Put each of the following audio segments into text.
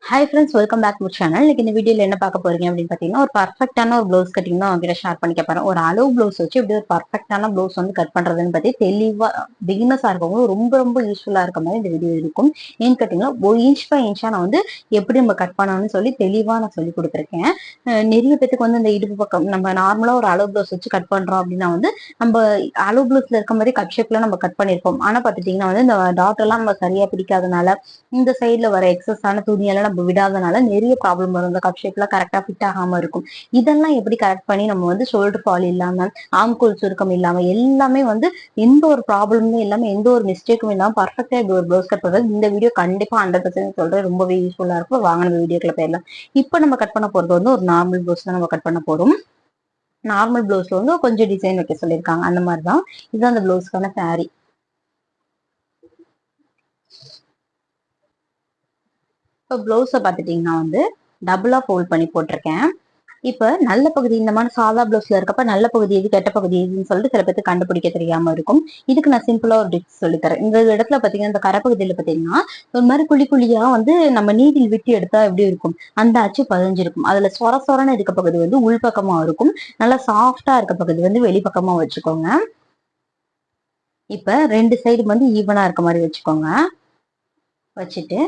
Hi friends, welcome back to channel. இன்னைக்கு இந்த வீடியோல என்ன பார்க்க போறீங்க அப்படின்னு பாத்தீங்கன்னா ஒரு பர்ஃபெக்டான ஒரு ப்ளவுஸ் கட்டிங் தான் உங்ககிட்ட ஷேர் பண்ணிக்க போறேன். ஒரு அளவு ப்ளவுஸ் வச்சு எப்படி ஒரு பர்ஃபெக்டான ப்ளவுஸ் வந்து கட் பண்றதுன்னு பத்தி தெளிவா பிகினர்ஸா இருக்கவங்க ரொம்ப யூஸ்ஃபுல்லா இருக்க மாதிரி இந்த வீடியோ இருக்கும். ஏன்னு கேட்டீங்கன்னா ஒரு இன்ச் பை இன்ச்சா நான் வந்து எப்படி நம்ம கட் பண்ணணும்னு சொல்லி தெளிவா நான் சொல்லி கொடுத்துருக்கேன். நிறைய பேத்துக்கு வந்து இந்த இடுப்பு பக்கம் நம்ம நார்மலா ஒரு அளவு ப்ளவுஸ் வச்சு கட் பண்றோம் அப்படின்னா வந்து நம்ம அளவு ப்ளவுஸ்ல இருக்க மாதிரி கட் ஷேப்ல நம்ம கட் பண்ணிருப்போம். ஆனா பாத்துட்டீங்கன்னா வந்து இந்த டாட் எல்லாம் நம்ம சரியா பிடிக்காதனால இந்த சைட்ல வர எக்ஸஸான துணியெல்லாம் நம்ம விடாதனால நிறைய ப்ராப்ளம் வரும். இந்த கப் ஷேப்ல கரெக்டா ஃபிட் ஆகாம இருக்கும். இதெல்லாம் எப்படி கரெக்ட் பண்ணி நம்ம வந்து ஷோல்டர் ஃபால் இல்லாம ஆம்கோல் சுருக்கம் இல்லாம எல்லாமே வந்து எந்த ஒரு ப்ராப்ளமும் இல்லாம எந்த ஒரு மிஸ்டேக்கும் இல்லாம பர்ஃபெக்டா இப்படி ஒரு ப்ளவுஸ் கட் பண்றது இந்த வீடியோ கண்டிப்பா 100% சொல்றேன், ரொம்பவே யூஸ்ஃபுல்லா இருக்கும். வாங்க நம்ம வீடியோக்குள்ள போயிடலாம். இப்ப நம்ம கட் பண்ண போறது வந்து ஒரு நார்மல் ப்ளவுஸ் தான் நம்ம கட் பண்ண போறோம். நார்மல் ப்ளவுஸ்ல வந்து கொஞ்சம் டிசைன் வைக்க சொல்லியிருக்காங்க. அந்த மாதிரிதான் இதுதான் அந்த ப்ளவுஸ்க்கான சாரி. இப்போ ப்ளவுஸை பார்த்துட்டீங்கன்னா வந்து டபுளா ஃபோல்ட் பண்ணி போட்டிருக்கேன். இப்ப நல்ல பகுதி இந்த மாதிரி சாதா ப்ளவுஸ்ல இருக்கப்ப நல்ல பகுதி எது கெட்ட பகுதி எதுன்னு சொல்லிட்டு சில பேருக்கு கண்டுபிடிக்க தெரியாம இருக்கும். இதுக்கு நான் சிம்பிளா ஒரு டிப்ஸ் சொல்லித்தரேன். இந்த இடத்துல பாத்தீங்கன்னா இந்த கரைப்பகுதியில பாத்தீங்கன்னா ஒரு மாதிரி குழியா வந்து நம்ம நீடில் விட்டு எடுத்தா எப்படி இருக்கும் அந்த அச்சு பதிஞ்சிருக்கும். அதுல சொரன்னு இருக்க பகுதி வந்து உள்பக்கமா இருக்கும். நல்லா சாஃப்டா இருக்க பகுதி வந்து வெளிப்பக்கமா வச்சுக்கோங்க. இப்ப ரெண்டு சைடு வந்து ஈவனா இருக்க மாதிரி வச்சுக்கோங்க. வச்சுட்டு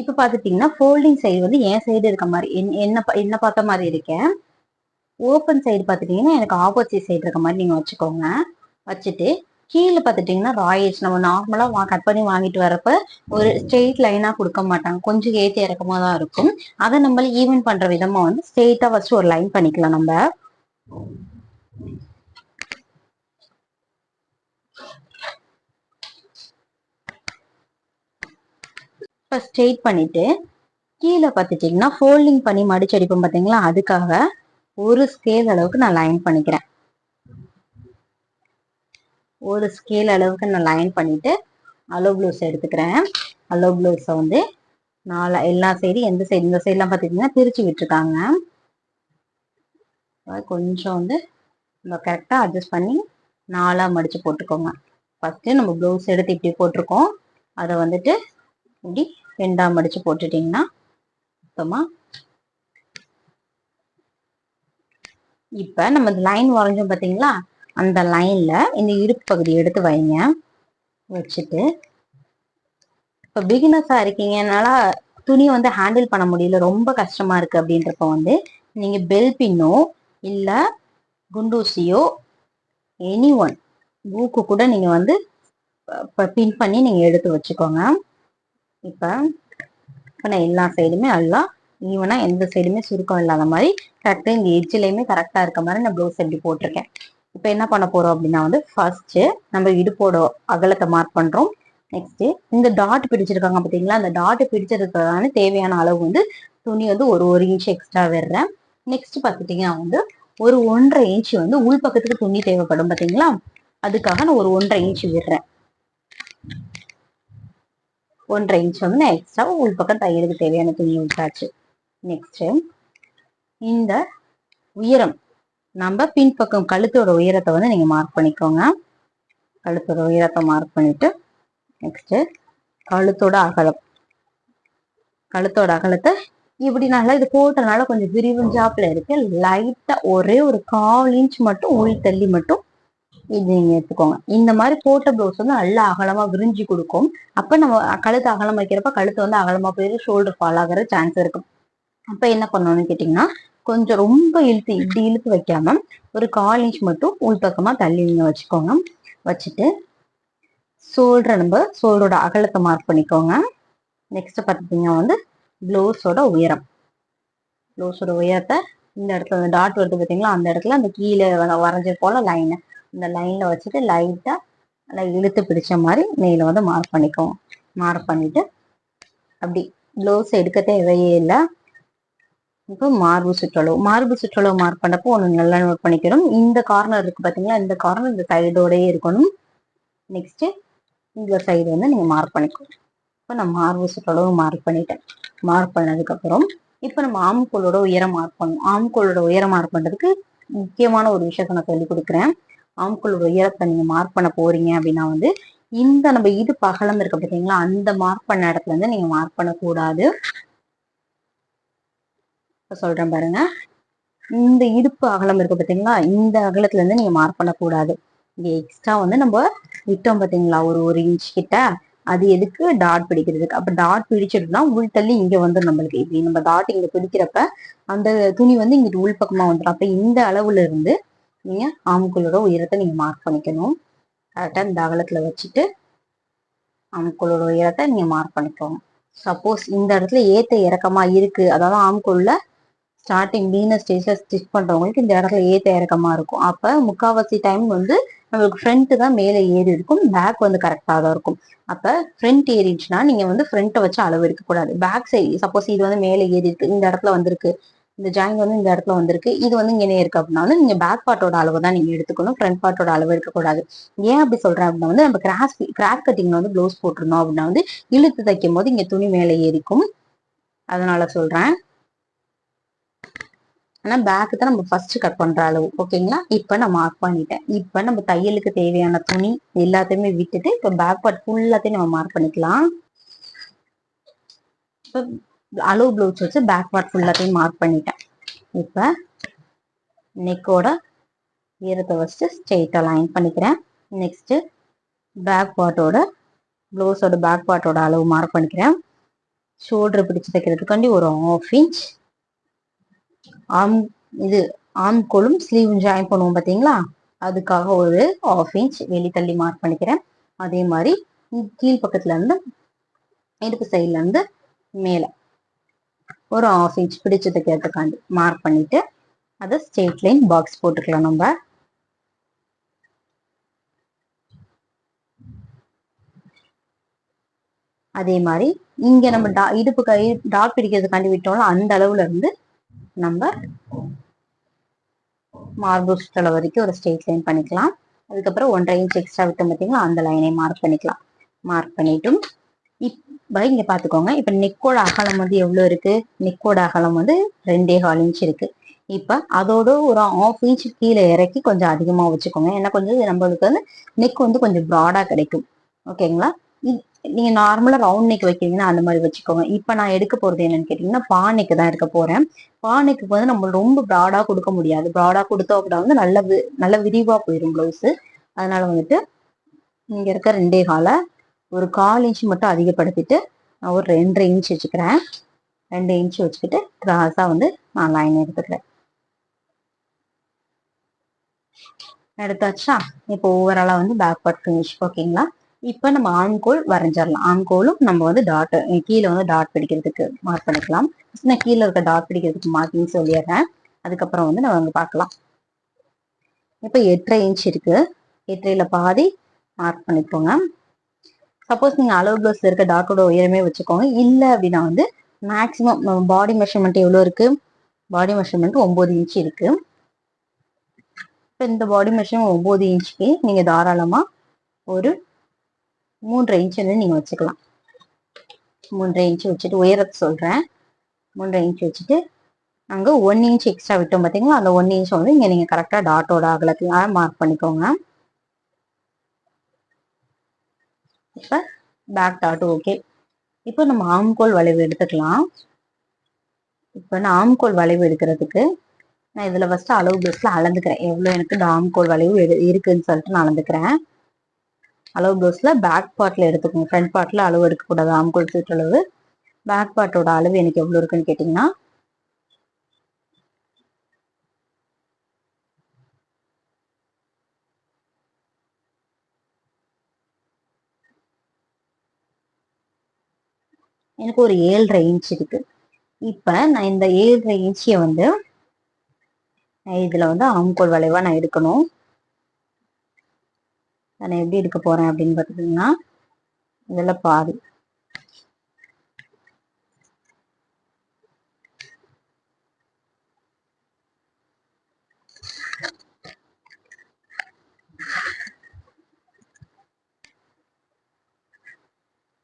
இப்ப பாத்துட்டீங்கன்னா ஃபோல்டிங் சைடு வந்து என் சைடு இருக்க மாதிரி என்ன பார்த்த மாதிரி இருக்கேன். ஓப்பன் சைடு பாத்துட்டீங்கன்னா எனக்கு ஆப்போசிட் சைடு இருக்க மாதிரி நீங்க வச்சுக்கோங்க. வச்சுட்டு கீழே பாத்துட்டீங்கன்னா ராயல்ஸ் நம்ம நார்மலா கட் பண்ணி வாங்கிட்டு வரப்ப ஒரு ஸ்ட்ரெயிட் லைனா கொடுக்க மாட்டாங்க, கொஞ்சம் ஏத்தி இறக்கமா தான் இருக்கும். அதை நம்ம ஈவன் பண்ற விதமா வந்து ஸ்ட்ரெயிட்டா வச்சு ஒரு லைன் பண்ணிக்கலாம். நம்ம இப்ப ஸ்ட்ரெயிட் பண்ணிட்டு கீழே பாத்துட்டீங்கன்னா ஃபோல்டிங் பண்ணி மடிச்சடிப்போம் பாத்தீங்களா, அதுக்காக ஒரு ஸ்கேல் அளவுக்கு நான் லைன் பண்ணிக்கிறேன். ஒரு ஸ்கேல் அளவுக்கு நான் லைன் பண்ணிட்டு அலோ ப்ளவுஸ் எடுத்துக்கிறேன். அலோ ப்ளவுஸை வந்து எல்லா சைடும் எந்த சைடு இந்த சைட்லாம் பாத்தீங்கன்னா பிரிச்சு விட்டுருக்காங்க. கொஞ்சம் வந்து நம்ம கரெக்டா அட்ஜஸ்ட் பண்ணி நாலா மடிச்சு போட்டுக்கோங்க. ஃபர்ஸ்ட் நம்ம ப்ளவுஸ் எடுத்து இப்படி போட்டிருக்கோம், அதை வந்துட்டு இப்படி ரெண்டா மடிச்சு போட்டுட்டீங்கன்னா சுத்தமா. இப்ப நம்ம லைன் வரைஞ்சோம் பாத்தீங்களா, அந்த லைன்ல இந்த இடுப்பு பகுதி எடுத்து வைங்க. வச்சுட்டு இப்ப பிகினர்ஸா இருக்கீங்கனால துணி வந்து ஹேண்டில் பண்ண முடியல, ரொம்ப கஷ்டமா இருக்கு அப்படின்றப்ப வந்து நீங்க பெல் பின்னோ இல்ல குண்டூசியோ எனி ஒன் பூக்கு கூட நீங்க வந்து பின் பண்ணி நீங்க எடுத்து வச்சுக்கோங்க. இப்ப நான் எல்லா சைடுமே நல்லா ஈவனா எந்த சைடுமே சுருக்கம் இல்லாத மாதிரி கரெக்டா இந்த எட்ஜ்லயுமே கரெக்டா இருக்க மாதிரி நான் ப்ளவுஸ் எப்படி போட்டிருக்கேன். இப்ப என்ன பண்ண போறோம் அப்படின்னா வந்து ஃபர்ஸ்ட் நம்ம இடுப்போட அகலத்தை மார்க் பண்றோம். நெக்ஸ்ட் இந்த டாட் பிடிச்சிருக்காங்க பாத்தீங்களா, அந்த டாட் பிடிச்சிருக்கிறதான தேவையான அளவு வந்து துணி வந்து ஒரு இன்ச் எக்ஸ்ட்ரா விடுறேன். நெக்ஸ்ட் பாத்துட்டீங்கன்னா வந்து ஒரு 1.5 இன்ச் வந்து உள் பக்கத்துக்கு துணி தேவைப்படும் பாத்தீங்களா, அதுக்காக நான் ஒரு 1.5 இன்ச் விடுறேன். 1.5 இன்ச் வந்து நான் எக்ஸ்ட்ரா உள் பக்கம் தையலுக்கு தேவையான துணி விட்டாச்சு. நெக்ஸ்ட் இந்த உயரம் நம்ம பின்பக்கம் கழுத்தோட உயரத்தை வந்து நீங்க மார்க் பண்ணிக்கோங்க. கழுத்தோட உயரத்தை மார்க் பண்ணிட்டு நெக்ஸ்ட் கழுத்தோட அகலத்தை இப்படி நல்லா இது போட்டனால கொஞ்சம் விரிவஞ்சாப்புல இருக்கு. லைட்டா ஒரே ஒரு 1/4 இன்ச் மட்டும் உள் தள்ளி மட்டும் இது நீங்க எடுத்துக்கோங்க. இந்த மாதிரி போட்ட ப்ளவுஸ் வந்து நல்லா அகலமா விரிஞ்சு கொடுக்கும். அப்ப நம்ம கழுத்து அகலம் வைக்கிறப்ப கழுத்து வந்து அகலமா போயிட்டு ஷோல்டர் ஃபால் ஆகிற சான்ஸ் இருக்கும். அப்ப என்ன பண்ணணும்னு கேட்டீங்கன்னா கொஞ்சம் ரொம்ப இப்படி இழுத்து வைக்காம ஒரு 1/4 இன்ச் மட்டும் உள்பக்கமா தள்ளி நீங்க வச்சுக்கோங்க. வச்சுட்டு சோல்டரோட அகலத்தை மார்க் பண்ணிக்கோங்க. நெக்ஸ்ட் பாத்தீங்கன்னா வந்து ப்ளவுஸோட உயரத்தை இந்த இடத்துல டாட் வருது பார்த்தீங்களா, அந்த இடத்துல அந்த கீழே வரைஞ்சது போல லைன் இந்த லைன்ல வச்சுட்டு லைட்டா நல்லா இழுத்து பிடிச்ச மாதிரி நெயில வந்து மார்க் பண்ணிக்கோங்க. மார்க் பண்ணிட்டு அப்படி ப்ளவுஸ் எடுக்க தேவையே இல்லை. இப்போ மார்பு சுற்றளவு மார்க் பண்ணப்போ ஒன்று நல்லா நோட் பண்ணிக்கணும். இந்த கார்னர் இருக்கு பார்த்தீங்களா, இந்த கார்னர் இந்த சைடோடயே இருக்கணும். நெக்ஸ்ட் இந்த சைடு வந்து நீங்க மார்க் பண்ணிக்கணும். இப்போ நான் மார்பு சுற்றளவு மார்க் பண்ணிட்டேன். மார்க் பண்ணதுக்கு அப்புறம் இப்போ நம்ம ஆம்கோலோட உயரம் மார்க் பண்ணணும். ஆம்கோலோட உயரம் மார்க் பண்றதுக்கு முக்கியமான ஒரு விஷயத்த நான் சொல்லி கொடுக்குறேன். ஆம்கோலோட உயரத்தை நீங்க மார்க் பண்ண போறீங்க அப்படின்னா வந்து இந்த நம்ம இடுப்பு அகலம் இருக்கு பார்த்தீங்களா, அந்த மார்க் பண்ண இடத்துல இருந்து நீங்க மார்க் பண்ணக்கூடாது. இப்ப சொல்றேன் பாருங்க. இந்த இடுப்பு அகலம் இருக்கு பார்த்தீங்களா, இந்த அகலத்துல இருந்து நீங்க மார்க் பண்ணக்கூடாது. இங்க எக்ஸ்ட்ரா வந்து நம்ம விட்டோம் பார்த்தீங்களா, ஒரு இன்ச் கிட்ட, அது எதுக்கு? டாட் பிடிக்கிறதுக்கு. அப்ப டாட் பிடிச்சிட்டுனா உள் தள்ளி இங்க வந்து நம்மளுக்கு இப்படி நம்ம டாட் இங்க பிடிக்கிறப்ப அந்த துணி வந்து இங்கிட்டு உள் பக்கமா வந்துடும். அப்ப இந்த அளவுல இருந்து நீங்க ஆம்கோலோட உயரத்தை நீங்க மார்க் பண்ணிக்கணும். கரெக்டா இந்த அகலத்துல வச்சுட்டு ஆம்கோலோட உயரத்தை நீங்க மார்க் பண்ணிக்கோங்க. சப்போஸ் இந்த இடத்துல ஏத்த இறக்கமா இருக்கு, அதாவது ஆம்கோல்ல ஸ்டார்டிங் பீன ஸ்டேஜ்ல ஸ்டிச் பண்றவங்களுக்கு இந்த இடத்துல ஏத்த இறக்கமா இருக்கும். அப்ப முக்காவாசி டைம் வந்து நம்மளுக்கு ஃப்ரண்ட் தான் மேலே ஏறி இருக்கும், பேக் வந்து கரெக்டா தான் இருக்கும். அப்ப ஃப்ரண்ட் ஏறிடுச்சுன்னா நீங்க வந்து ஃப்ரண்ட்டை வச்சு அளவு எடுக்க கூடாது. பேக் சைடு சப்போஸ் இது வந்து மேலே ஏறி இருக்கு, இந்த இடத்துல வந்திருக்கு, இந்த ஜாயின் வந்து இந்த இடத்துல வந்திருக்கு, இது வந்து இங்கே இருக்கு அப்படின்னா வந்து நீங்க பேக் பார்ட்டோட அளவு தான் நீங்க எடுத்துக்கணும், ஃப்ரண்ட் பார்ட்டோட அளவு எடுக்கக்கூடாது. ஏன் அப்படி சொல்றேன் அப்படின்னா வந்து நம்ம கிராஸ் கட்டிங்ல வந்து ப்ளவுஸ் போட்டிருந்தோம் அப்படின்னா வந்து இழுத்து தைக்கும் போது இங்க துணி மேலே ஏறிக்கும், அதனால சொல்றேன். ஆனா பேக்கு தான் நம்ம ஃபர்ஸ்ட் கட் பண்ற அளவு. ஓகேங்களா? இப்ப நான் மார்க் பண்ணிட்டேன். இப்ப நம்ம தையலுக்கு தேவையான துணி எல்லாத்தையுமே விட்டுட்டு இப்ப பேக் பார்ட் ஃபுல்லாத்தையும் நம்ம மார்க் பண்ணிக்கலாம். இப்ப அளவு ப்ளவுஸ் வச்சு பேக் பார்ட் ஃபுல்லாத்தையும் மார்க் பண்ணிட்டேன். இப்ப நெக்கோட ஈரத்தை வச்சு ஸ்ட்ரெயிட்டா லைன் பண்ணிக்கிறேன். நெக்ஸ்ட் பேக் பார்ட்டோட ப்ளவுஸோட பேக் பார்ட்டோட அளவு மார்க் பண்ணிக்கிறேன். ஷோல்டர் பிடிச்சு தைக்கிறதுக்காண்டி ஒரு 1/2 இன்ச், ஆம் இது ஆம்கோலும் ஸ்லீவ் ஜாயின் பண்ணுவோம் பாத்தீங்களா, அதுக்காக ஒரு 1/2 இன்ச் வெளி தள்ளி மார்க் பண்ணிக்கிறேன். அதே மாதிரி கீழ் பக்கத்துல இருந்து இடுப்பு சைட்ல இருந்து மேல ஒரு 1/2 இன்ச் பிடிச்சு தைக்கிறதுக்காண்டி மார்க் பண்ணிட்டு அதை ஸ்ட்ரெயிட் லைன் பாக்ஸ் போட்டுக்கலாம் நம்ம. அதே மாதிரி இங்க நம்ம இடுப்பு கை டாட் பிடிக்கிறதுக்காண்டி விட்டோம்ல, அந்த அளவுல இருந்து நம்ம மார்பு சுற்றளவு வரைக்கும் ஒரு ஸ்ட்ரெயிட் லைன் பண்ணிக்கலாம். அதுக்கப்புறம் 1/2 இன்ச் எக்ஸ்ட்ரா விட்டோம் பார்த்தீங்களா, அந்த லைனை மார்க் பண்ணிக்கலாம். மார்க் பண்ணிட்டும் இப்ப இங்க பாத்துக்கோங்க. இப்ப நெக்கோட அகலம் வந்து எவ்வளவு இருக்கு? நெக்கோட அகலம் வந்து 2.25 இன்ச் இருக்கு. இப்ப அதோட ஒரு 1/2 இன்ச் கீழே இறக்கி கொஞ்சம் அதிகமா வச்சுக்கோங்க. ஏன்னா கொஞ்சம் நம்மளுக்கு வந்து நெக் வந்து கொஞ்சம் ப்ராடா கிடைக்கும். ஓகேங்களா? நீங்க நார்மலா ரவுண்ட் நெக் வைக்கிறீங்கன்னா அந்த மாதிரி வச்சுக்கோங்க. இப்ப நான் எடுக்க போறது என்னன்னு கேட்டீங்கன்னா பா நெக் தான் எடுக்க போறேன். பா நெக்கு வந்து நம்ம ரொம்ப ப்ராடா கொடுக்க முடியாது. ப்ராடா கொடுத்தோம் அப்படின்னா வந்து நல்ல விரிவா போயிடும் பிளவுஸ். அதனால வந்துட்டு இங்க இருக்க 2.25 ஒரு 1/4 இன்ச் மட்டும் அதிகப்படுத்திட்டு நான் ஒரு 2.5 இன்ச் வச்சுக்கிறேன். 2 இன்ச் வச்சுக்கிட்டு கிராஸா வந்து நான் லைன் எடுத்துக்கிறேன். எடுத்தாச்சா? இப்போ ஓவராலா வந்து பேக் பார்ட் ஃபினிஷ். ஓகேங்களா? இப்ப நம்ம ஆம்கோல் வரைஞ்சிடலாம். ஆம்கோலும் நம்ம வந்து டாட் கீழே வந்து டாட் பிடிக்கிறதுக்கு மார்க் பண்ணிக்கலாம். நான் கீழே இருக்க டாட் பிடிக்கிறதுக்கு மார்க்கிங் சொல்லிடுறேன். அதுக்கப்புறம் வந்து நம்ம அங்க பார்க்கலாம். இப்ப 8.5 இன்ச் இருக்கு. 8.5ல பாதி மார்க் பண்ணிக்கோங்க. சப்போஸ் நீங்க அளவு பிளவுஸ்ல இருக்க டாட்டோட உயரமே வச்சுக்கோங்க. இல்ல அப்படின்னா வந்து மேக்சிமம் நம்ம பாடி மெஷர்மெண்ட் எவ்வளவு இருக்கு? பாடி மெஷர்மெண்ட் 9 இன்ச் இருக்கு. இப்ப இந்த பாடி மெஷர்மெண்ட் 9 இன்ச்சுக்கு நீங்க தாராளமா ஒரு 3.5 இன்ச் வந்து நீங்க வச்சுக்கலாம். 3.5 இன்ச் வச்சுட்டு உயரத்தை சொல்றேன். 3.5 இன்ச் வச்சுட்டு அங்க 1 இன்ச் எக்ஸ்ட்ரா விட்டோம் பாத்தீங்களா, அந்த 1 இன்ச் வந்து இங்க நீங்க கரெக்டா டாட்டோட அகலத்துல மார்க் பண்ணிக்கோங்க. இப்ப பேக் டாட் ஓகே. இப்போ நம்ம ஆம்கோல் வளைவு எடுத்துக்கலாம். இப்ப நான் ஆம்கோல் வளைவு எடுக்கிறதுக்கு நான் இதுல ஃபர்ஸ்ட் அளவு பிளவுஸ்ல அளந்துக்கிறேன். எவ்வளவு எனக்கு ஆம்கோல் வளைவு இருக்குன்னு சொல்லிட்டு நான் அளந்துக்கிறேன். அளவு பிளவுஸ்ல பேக் பார்ட்ல எடுத்துக்கோங்க. ஃப்ரண்ட் பார்ட்ல அளவு எடுக்கக்கூடாது. ஆம்கோல் சுற்றளவு பேக் பார்ட்டோட அளவு எனக்கு எவ்வளவு இருக்குன்னு கேட்டீங்கன்னா எனக்கு ஒரு 7.5 இன்ச் இருக்கு. இப்ப நான் இந்த 7.5 இன்ச்சிய வந்து இதுல வந்து ஆம்கோல் வளைவா நான் எடுக்கணும். நான் எப்படி எடுக்க போறேன் அப்படின்னு பாத்தீங்கன்னா இதுல பாதி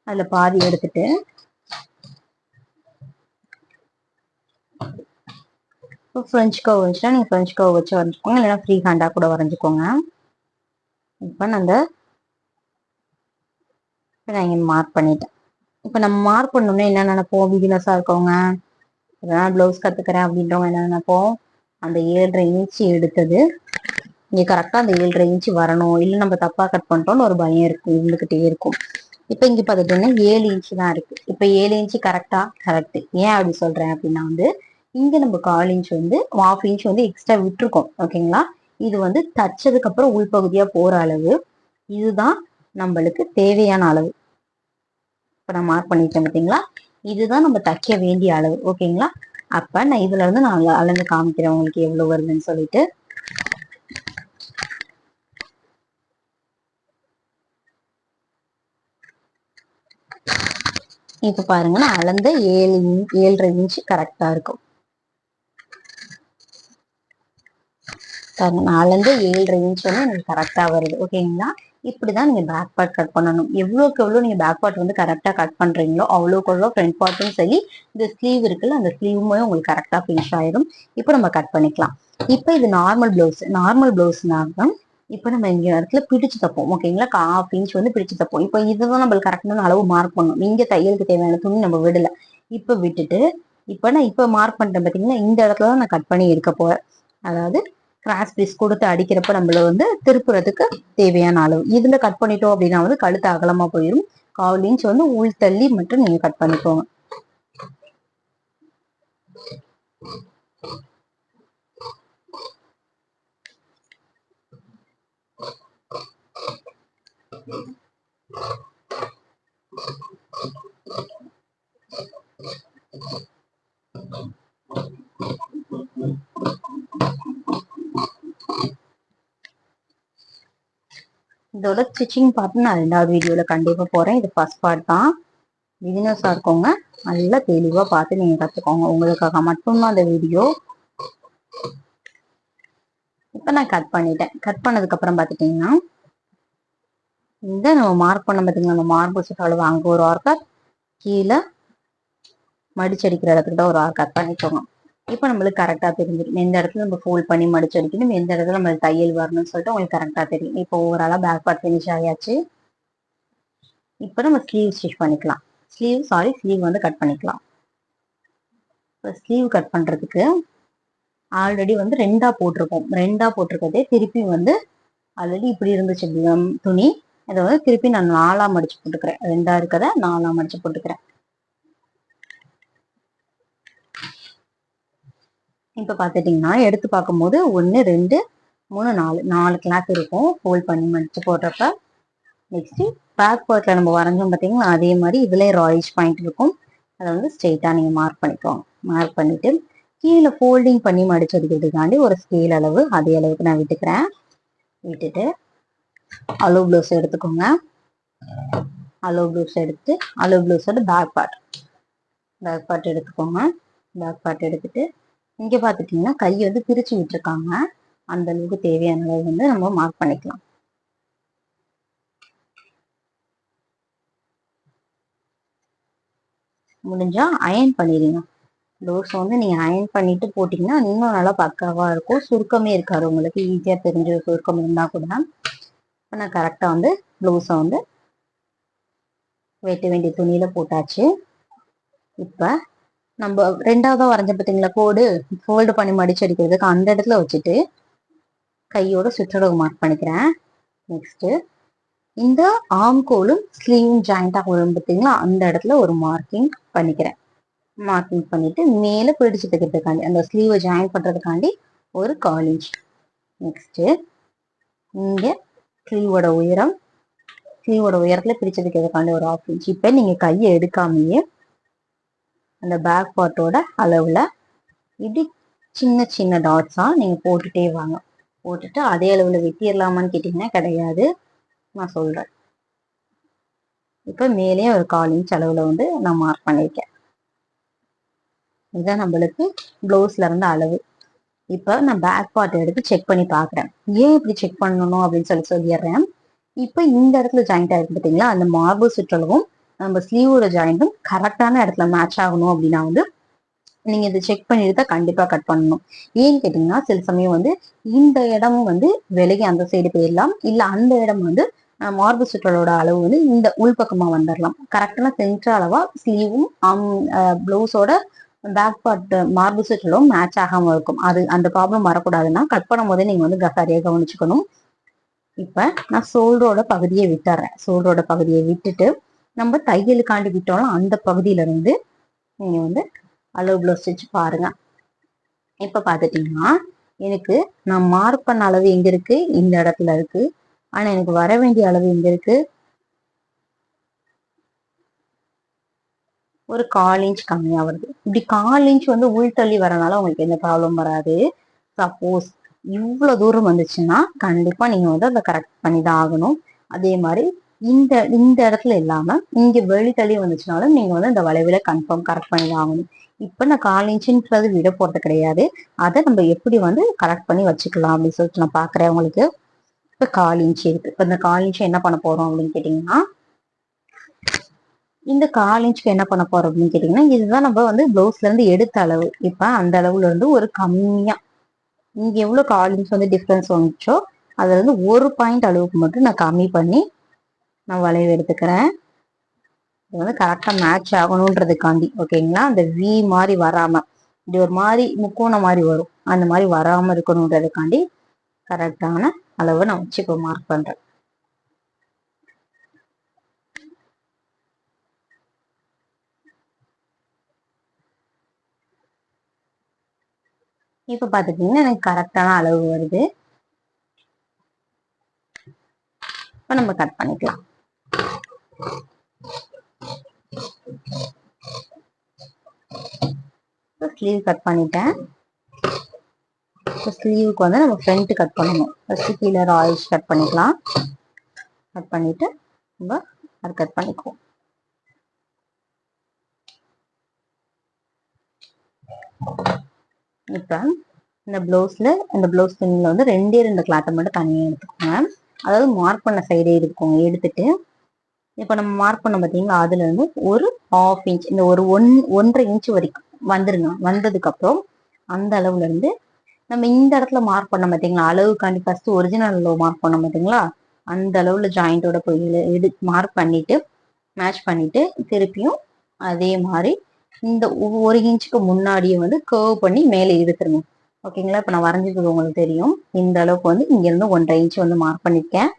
அதுல பாதி எடுத்துட்டு ஃப்ரெஞ்ச் கர்வ் வச்சுட்டா நீங்க ஃப்ரெஞ்ச் கர்வ் வச்சு வரைஞ்சுக்கோங்க, இல்லைன்னா ஃப்ரீ ஹேண்டா கூட வரைஞ்சுக்கோங்க. இப்ப நான் அந்த நான் இங்க மார்க் பண்ணிட்டேன். இப்ப நம்ம மார்க் பண்ணோம்னா என்ன நினைப்போம், பிகினர்ஸா இருக்கவங்க இதெல்லாம் பிளவுஸ் கத்துக்கிறேன் அப்படின்றவங்க என்ன நினைப்போம், அந்த 7.5 இன்ச்சு எடுத்தது இங்க கரெக்டா அந்த 7.5 இன்ச்சு வரணும், இல்ல நம்ம தப்பா கட் பண்ணிட்டோம்னு ஒரு பயம் இருக்கும், இருந்துகிட்டே இருக்கும். இப்ப இங்க பாத்துட்டீங்கன்னா 7 இன்ச்சு தான் இருக்கு. இப்ப 7 இன்ச்சு கரெக்டா? கரெக்ட். ஏன் அப்படி சொல்றேன் அப்படின்னா வந்து இங்க நம்ம 1/4 இன்ச் வந்து 1/2 இன்ச் வந்து எக்ஸ்ட்ரா விட்டுருக்கோம். ஓகேங்களா? இது வந்து தச்சதுக்கு அப்புறம் உள்பகுதியா போற அளவு. இதுதான் நம்மளுக்கு தேவையான அளவு. இப்ப நான் மார்க் பண்ணிட்டேன் பார்த்தீங்களா? இதுதான் நம்ம தைக்க வேண்டிய அளவு. ஓகேங்களா? அப்ப நான் இதுல இருந்து நான் அளந்து காமிக்கிறேன் உங்களுக்கு எவ்வளவு வருதுன்னு சொல்லிட்டு. இப்ப பாருங்க, நான் அளந்த 7.5 இன்ச் கரெக்டா இருக்கும். பாருங்க, நான் அளந்த 7.5 இன்ச் வந்து எனக்கு கரெக்டா வருது. ஓகேங்களா? இப்படிதான் நீங்க பேக் பார்ட் கட் பண்ணணும். எவ்வளவுக்கு எவ்வளவு நீங்க பேக் பார்ட் வந்து கரெக்டா கட் பண்றீங்களோ அவ்வளவுக்கு எவ்வளவு ஃப்ரண்ட் பார்ட்டும் சரி, இந்த ஸ்லீவ் இருக்குல்ல அந்த ஸ்லீவுமே உங்களுக்கு கரெக்டா ஃபினிஷ் ஆயிடும். இப்போ நம்ம கட் பண்ணிக்கலாம். இப்போ இது நார்மல் பிளவுஸ். நார்மல் பிளவுஸ்னாக்க இப்போ நம்ம இங்க இடத்துல பிடிச்சு தப்போம். ஓகேங்களா? 1/2 இன்ச் வந்து பிடிச்சு தப்போம். இப்போ இதுதான் நம்மளுக்கு கரெக்டான அளவு மார்க் பண்ணணும். இங்க தையலுக்கு தேவையான துணி நம்ம விடல. இப்ப விட்டுட்டு நான் இப்ப மார்க் பண்ணிட்டேன் பாத்தீங்கன்னா, இந்த இடத்துல தான் நான் கட் பண்ணி எடுக்க போறேன். அதாவது கிராஸ் பீஸ் கொடுத்து அடிக்கிறப்ப நம்மள வந்து திருப்புறதுக்கு தேவையான அளவு. இதுல கட் பண்ணிட்டோம் அப்படின்னா வந்து கழுத்து அகலமா போயிடும். 1/4 இன்ச் வந்து உள் தள்ளி மட்டும் நீங்க கட் பண்ணிக்கோங்க. இதோட ஸ்டிச்சிங் பார்த்து நான் 2வது வீடியோல கண்டிப்பா போறேன். இது ஃபர்ஸ்ட் பார்ட் தான். பிகினர்ஸா இருக்கவங்க நல்லா தெளிவா பார்த்து நீங்க கத்துக்கோங்க. உங்களுக்காக மட்டும்தான் அந்த வீடியோ. இப்ப நான் கட் பண்ணிட்டேன். கட் பண்ணதுக்கு அப்புறம் பாத்துட்டீங்கன்னா இந்த நம்ம மார்க் பண்ண பாத்தீங்கன்னா அந்த மார்பு சுற்றளவு அங்க ஒரு ஆர்கட், கீழே மடிச்சடிக்கிற இடத்துல ஒரு ஆர்கட் பண்ணிக்கோங்க. இப்ப நம்மளுக்கு கரெக்டா தெரிஞ்சிடும் எந்த இடத்துல நம்ம ஃபோல்ட் பண்ணி மடிச்சடிக்கணும், எந்த இடத்துல நம்ம தையல் வரணும்னு சொல்லிட்டு உங்களுக்கு கரெக்டா தெரியும். இப்போ ஓவராலா பேக் பார்ட் ஃபினிஷ் ஆயாச்சு. இப்ப நம்ம ஸ்லீவ் ஸ்டிச் பண்ணிக்கலாம். ஸ்லீவ் வந்து கட் பண்ணிக்கலாம். இப்போ ஸ்லீவ் கட் பண்றதுக்கு ஆல்ரெடி வந்து 2ஆ போட்டிருக்கோம். 2ஆ போட்டிருக்கதே திருப்பி வந்து ஆல்ரெடி இப்படி இருந்துச்சு துணி. இதை வந்து திருப்பி நான் 4ஆ மடிச்சு போட்டுக்கிறேன். 2ஆ இருக்கத 4ஆ மடிச்சு போட்டுக்கிறேன். இப்ப பாத்துட்டீங்கன்னா எடுத்து பார்க்கும்போது 1 2 3 4 கிளாத் இருக்கும் ஃபோல்ட் பண்ணி மடிச்சு போடுறப்ப. நெக்ஸ்ட் பேக் பார்ட்ல நம்ம வரைஞ்சோம் பார்த்தீங்கன்னா அதே மாதிரி இதுல ராய்ஸ் பாயிண்ட் இருக்கும். அதை வந்து ஸ்ட்ரெயிட்டா நீங்க மார்க் பண்ணிக்கோங்க. மார்க் பண்ணிட்டு கீழே ஃபோல்டிங் பண்ணி மடிச்சு அடிக்கிறதுக்காண்டி ஒரு ஸ்கேல் அளவு அதே அளவுக்கு நான் விட்டுக்கிறேன். விட்டுட்டு அலோ ப்ளவுஸ் எடுத்துக்கோங்க. அலோ ப்ளவுஸ் எடுத்து அலோ ப்ளவுஸோட பேக் பார்ட் எடுத்துக்கோங்க. பேக் பார்ட் எடுத்துட்டு இங்க பாத்துட்டீங்கன்னா கை வந்து பிரிச்சு விட்டுருக்காங்க. அந்த அளவுக்கு தேவையான அளவு வந்து நம்ம மார்க் பண்ணிக்கலாம். முடிஞ்சா அயன் பண்ணிடுங்க. ப்ளவுஸ் வந்து நீங்க அயன் பண்ணிட்டு போட்டீங்கன்னா இன்னும் நல்லா பக்காவா இருக்கும். சுருக்கமே இருக்காது. உங்களுக்கு ஈஸியா தெரிஞ்ச சுருக்கம் இருந்தா கூட நான் கரெக்டா வந்து ப்ளவுஸை வந்து வெட்ட வேண்டிய துணியில போட்டாச்சு. இப்ப நம்ம 2ஆவதா வரைஞ்ச பார்த்தீங்களா கோடு ஃபோல்டு பண்ணி மடிச்சு அடிக்கிறதுக்கு அந்த இடத்துல வச்சுட்டு கையோட சுற்றளவு மார்க் பண்ணிக்கிறேன். நெக்ஸ்ட் இந்த ஆம்கோலும் ஸ்லீவும் ஜாயிண்ட் ஆகும் பார்த்தீங்களா அந்த இடத்துல ஒரு மார்க்கிங் பண்ணிக்கிறேன். மார்க்கிங் பண்ணிட்டு மேல பிடிச்சு தைக்கிறதுக்காண்டி அந்த ஸ்லீவை ஜாயின் பண்றதுக்காண்டி ஒரு 1/4 இன்ச். நெக்ஸ்ட் இங்க ஸ்லீவோட உயரத்துல பிடிச்சு தைக்கிறதுக்காண்டி ஒரு 1/2 இன்ச். இப்ப நீங்க கையை எடுக்காமயே அந்த பேக் பார்ட்டோட அளவுல இப்படி சின்ன சின்ன டாட்ஸா நீங்க போட்டுட்டே வாங்க. போட்டுட்டு அதே அளவுல வெட்டிடலாமான்னு கேட்டீங்கன்னா கிடையாது. நான் சொல்றேன். இப்ப மேலே ஒரு 1/4 இன்ச் அளவுல வந்து நான் மார்க் பண்ணிருக்கேன். இதுதான் நம்மளுக்கு பிளவுஸ்ல இருந்த அளவு. இப்ப நான் பேக் பார்ட் எடுத்து செக் பண்ணி பாக்குறேன். ஏன் இப்படி செக் பண்ணணும் அப்படின்னு சொல்லிடுறேன். இப்ப இந்த இடத்துல ஜாயிண்ட் ஆயிருக்கு பார்த்தீங்களா அந்த மார்பு சுற்றளவும் நம்ம ஸ்லீவோட ஜாயிண்ட்டும் கரெக்டான இடத்துல மேட்ச் ஆகணும் அப்படின்னா வந்து நீங்க இதை செக் பண்ணிட்டு தான் கண்டிப்பா கட் பண்ணணும். ஏன்னு கேட்டீங்கன்னா சில சமயம் வந்து இந்த இடம் வந்து விலகி அந்த சைடு போயிடலாம். இல்ல அந்த இடம் வந்து மார்பு சுற்றளோட அளவு வந்து இந்த உள்பக்கமா வந்துடலாம். கரெக்டான சென்டர் அளவா ஸ்லீவும் பிளவுஸோட பேக் பார்ட் மார்பு சுற்றலும் மேட்ச் ஆகாம இருக்கும். அது அந்த ப்ராப்ளம் வரக்கூடாதுன்னா கட் பண்ணும் போதே நீங்க வந்து சரியா கவனிச்சுக்கணும். இப்ப நான் ஷோல்டரோட பகுதியை விட்டுறேன். ஷோல்டரோட பகுதியை விட்டுட்டு நம்ம தையலுக்காண்டி விட்டோம்னா அந்த பகுதியில இருந்து நீங்க வந்து அளவு பிளவுஸ் ஸ்டிச் பாருங்க. இப்ப பாத்துட்டீங்கன்னா எனக்கு நான் மார்க் பண்ண அளவு எங்க இருக்கு, இந்த இடத்துல இருக்கு. ஆனா எனக்கு வர வேண்டிய அளவு எங்க இருக்கு, ஒரு 1/4 இன்ச் கம்மியா வருது. இப்படி 1/4 இன்ச் வந்து உள் தள்ளி வரனால உங்களுக்கு எந்த ப்ராப்ளம் வராது. சப்போஸ் இவ்வளவு தூரம் வந்துச்சுன்னா கண்டிப்பா நீங்க வந்து அதை கரெக்ட் பண்ணி தான் ஆகணும். அதே மாதிரி இந்த இந்த இடத்துல இல்லாம இங்க வெளி தள்ளி வந்துச்சுனாலும் நீங்க வந்து இந்த வளைவுல கன்ஃபார்ம் கரெக்ட் பண்ணி தான் ஆகணும். இப்ப நான் 1/4 இன்ச்சுன்றது விட போறது கிடையாது. அதை நம்ம எப்படி வந்து கரெக்ட் பண்ணி வச்சுக்கலாம் அப்படின்னு சொல்லிட்டு நான் பாக்குறேன் உங்களுக்கு. இப்ப 1/4 இன்ச் இருக்கு. இப்ப இந்த 1/4 இன்ச் என்ன பண்ண போறோம் அப்படின்னு கேட்டீங்கன்னா, இந்த 1/4 இன்ச்சுக்கு என்ன பண்ண போறோம் அப்படின்னு கேட்டீங்கன்னா, இதுதான் நம்ம வந்து பிளவுஸ்ல இருந்து எடுத்த அளவு. இப்ப அந்த அளவுல இருந்து ஒரு கம்மியா இங்க எவ்வளவு 1/4 இன்ச் வந்து டிஃபரன்ஸ் வந்துச்சோ அதுல இருந்து ஒரு பாயிண்ட் அளவுக்கு மட்டும் நான் கம்மி பண்ணி நான் வளைவு எடுத்துக்கிறேன். இது வந்து கரெக்டா மேட்ச் ஆகணும்ன்றதுக்காண்டி. ஓகேங்களா? அந்த வி மாதிரி வராம இப்படி ஒரு மாதிரி முக்கோணம் மாதிரி வரும், அந்த மாதிரி வராம இருக்கணும்ன்றதுக்காண்டி கரெக்டான அளவை நான் வச்சு இப்போ மார்க் பண்றேன். இப்ப பாத்துட்டீங்கன்னா எனக்கு கரெக்டான அளவு வருது. இப்ப நம்ம கட் பண்ணிக்கலாம். ஸ்லீவ் கட் பண்ணிட்டேன். ஸ்லீவுக்கு வந்து நம்ம ஃப்ரண்ட் கட் பண்ணணும். ஃபர்ஸ்ட் கீழே ராயிஷ் கட் பண்ணிக்கலாம். கட் பண்ணிட்டு நம்ம அது கட் பண்ணிக்குவோம். இப்ப இந்த பிளவுஸ்ல இந்த பிளவுஸ் துணியில வந்து 2 கிளாத்தை மட்டும் தனியாக எடுத்துக்கோங்க. அதாவது மார்க் பண்ண சைடே எடுத்துக்கோங்க. எடுத்துட்டு இப்ப நம்ம மார்க் பண்ண பார்த்தீங்களா, அதுல இருந்து ஒரு 1/2 இன்ச், இந்த ஒரு 1.5 இன்ச் வரைக்கும் வந்துருங்க. வந்ததுக்கு அப்புறம் அந்த அளவுல இருந்து நம்ம இந்த இடத்துல மார்க் பண்ண பார்த்தீங்களா, அளவுக்காண்டி ஃபர்ஸ்ட் ஒரிஜினல் அளவு மார்க் பண்ண பார்த்தீங்களா, அந்த அளவுல ஜாயிண்டோட போய் மார்க் பண்ணிட்டு மேட்ச் பண்ணிட்டு திருப்பியும் அதே மாதிரி இந்த 1 இன்ச்சுக்கு முன்னாடியே வந்து கர்வ் பண்ணி மேலே இழுத்துருங்க. ஓகேங்களா? இப்ப நான் வரைஞ்சிக்கிறது உங்களுக்கு தெரியும். இந்த அளவுக்கு வந்து இங்க இருந்து 1.5 இன்ச் வந்து மார்க் பண்ணிருக்கேன்.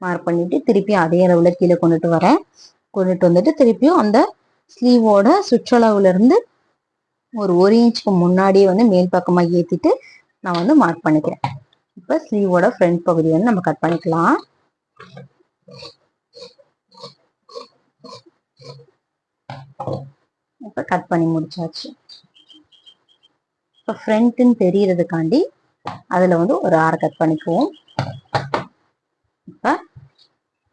மார்க் பண்ணிட்டு திருப்பியும் அதே அளவுல கீழே கொண்டுட்டு வரேன். கொண்டுட்டு வந்துட்டு திருப்பியும் அந்த ஸ்லீவோட சுற்றளவுல இருந்து ஒரு இன்ச்சுக்கு முன்னாடியே வந்து மேல் பக்கமா ஏத்திட்டு நான் வந்து மார்க் பண்ணிக்கிறேன். இப்ப ஸ்லீவோட ஃப்ரண்ட் பகுதி வந்து நம்ம கட் பண்ணிக்கலாம். இப்ப கட் பண்ணி முடிச்சாச்சு. இப்ப ஃப்ரண்ட்னு தெரியறதுக்காண்டி அதுல வந்து ஒரு ஆரை கட் பண்ணிக்குவோம். இப்ப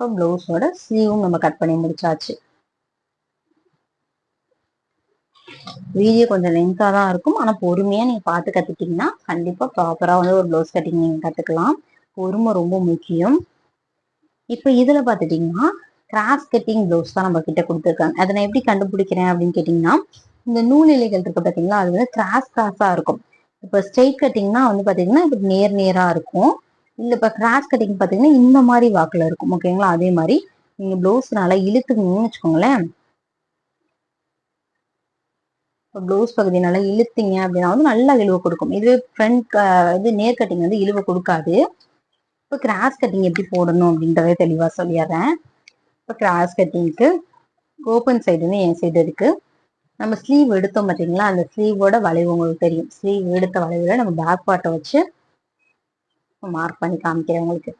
பிளவுஸோட ஸ்லீவும் நம்ம கட் பண்ணி முடிச்சாச்சு. வீடியோ கொஞ்சம் லென்த்தா தான் இருக்கும். ஆனா பொறுமையா நீங்க பார்த்து கத்துட்டீங்கன்னா கண்டிப்பா ப்ராப்பரா வந்து ஒரு பிளவுஸ் கட்டிங் நீங்க கத்துக்கலாம். பொறுமை ரொம்ப முக்கியம். இப்ப இதுல பாத்துட்டீங்கன்னா கிராஸ் கட்டிங் பிளவுஸ் தான் நம்ம கிட்ட கொடுத்துருக்காங்க. அதை நான் எப்படி கண்டுபிடிக்கிறேன் அப்படின்னு கேட்டீங்கன்னா, இந்த நூல் இலைகள் இருக்கு பாத்தீங்களா, அது வந்து கிராஸா இருக்கும். இப்ப ஸ்ட்ரெயிட் கட்டிங்னா வந்து பாத்தீங்கன்னா இப்ப நேரா இருக்கும். இல்ல இப்ப கிராஸ் கட்டிங் பாத்தீங்கன்னா இந்த மாதிரி வாக்குல இருக்கும். ஓகேங்களா? அதே மாதிரி நீங்க பிளவுஸ் நல்லா இழுத்துக்கணும்னு வச்சுக்கோங்களேன். பிளவுஸ் பகுதி நல்லா இழுத்தீங்க அப்படின்னா வந்து நல்லா இழுவை கொடுக்கும். இதுவே ஃப்ரண்ட் இது நேர் கட்டிங் வந்து இழுவை கொடுக்காது. இப்போ கிராஸ் கட்டிங் எப்படி போடணும் அப்படின்றத தெளிவா சொல்லிடுறேன். இப்போ கிராஸ் கட்டிங்க்கு ஓப்பன் சைடுன்னு என் சைடு இருக்கு. நம்ம ஸ்லீவ் எடுத்தோம் பார்த்தீங்களா, அந்த ஸ்லீவோட வளைவு உங்களுக்கு தெரியும். ஸ்லீவ் எடுத்த வளைவுல நம்ம பேக் பார்ட்டை வச்சு மார்க் பண்ணி காமிக்கிறேன் உங்களுக்கு.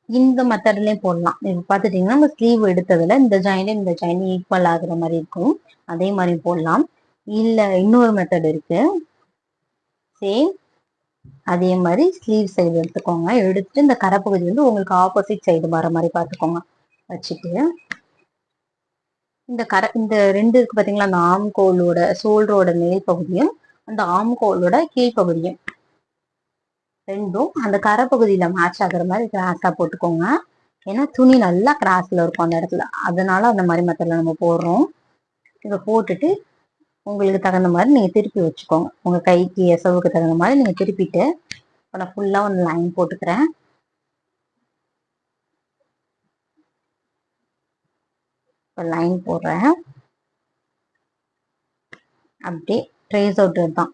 இந்த மெத்தட்லயும் போடலாம். இப்ப பாத்துட்டீங்கன்னா நம்ம ஸ்லீவ் எடுத்ததுல இந்த ஜாயின் ஈக்குவல் ஆகுற மாதிரி இருக்கும். அதே மாதிரி போடலாம். இல்ல இன்னொரு மெத்தட் இருக்கு. சேம் அதே மாதிரி ஸ்லீவ் சைடு எடுத்துக்கோங்க. எடுத்துட்டு இந்த கரைப்பகுதி வந்து உங்களுக்கு ஆப்போசிட் சைடு வர மாதிரி பார்த்துக்கோங்க. வச்சுட்டு இந்த 2 இருக்கு பாத்தீங்களா, அந்த ஆம்கோலோட ஷோல்டரோட மேல் பகுதியும் அந்த ஆம்கோலோட கீழ்ப்பகுதியும் ரெண்டும் அந்த கரைப்பகுதியில மேட்ச் ஆகுற மாதிரி கிராஸா போட்டுக்கோங்க. ஏன்னா துணி நல்லா கிராஸ்ல இருக்கும் அந்த இடத்துல. அதனால அந்த மாதிரி மெத்தட்ல நம்ம போடுறோம். இதை போட்டுட்டு உங்களுக்கு தகுந்த மாதிரி நீங்க திருப்பி வச்சுக்கோங்க. உங்க கைக்கு எசவுக்கு தகுந்த மாதிரி நீங்க திருப்பிட்டு இப்போ நான் ஃபுல்லா வந்து லைன் போட்டுக்கிறேன். இப்போ லைன் போடுறேன். அப்படியே ட்ரேஸ் அவுட் தான்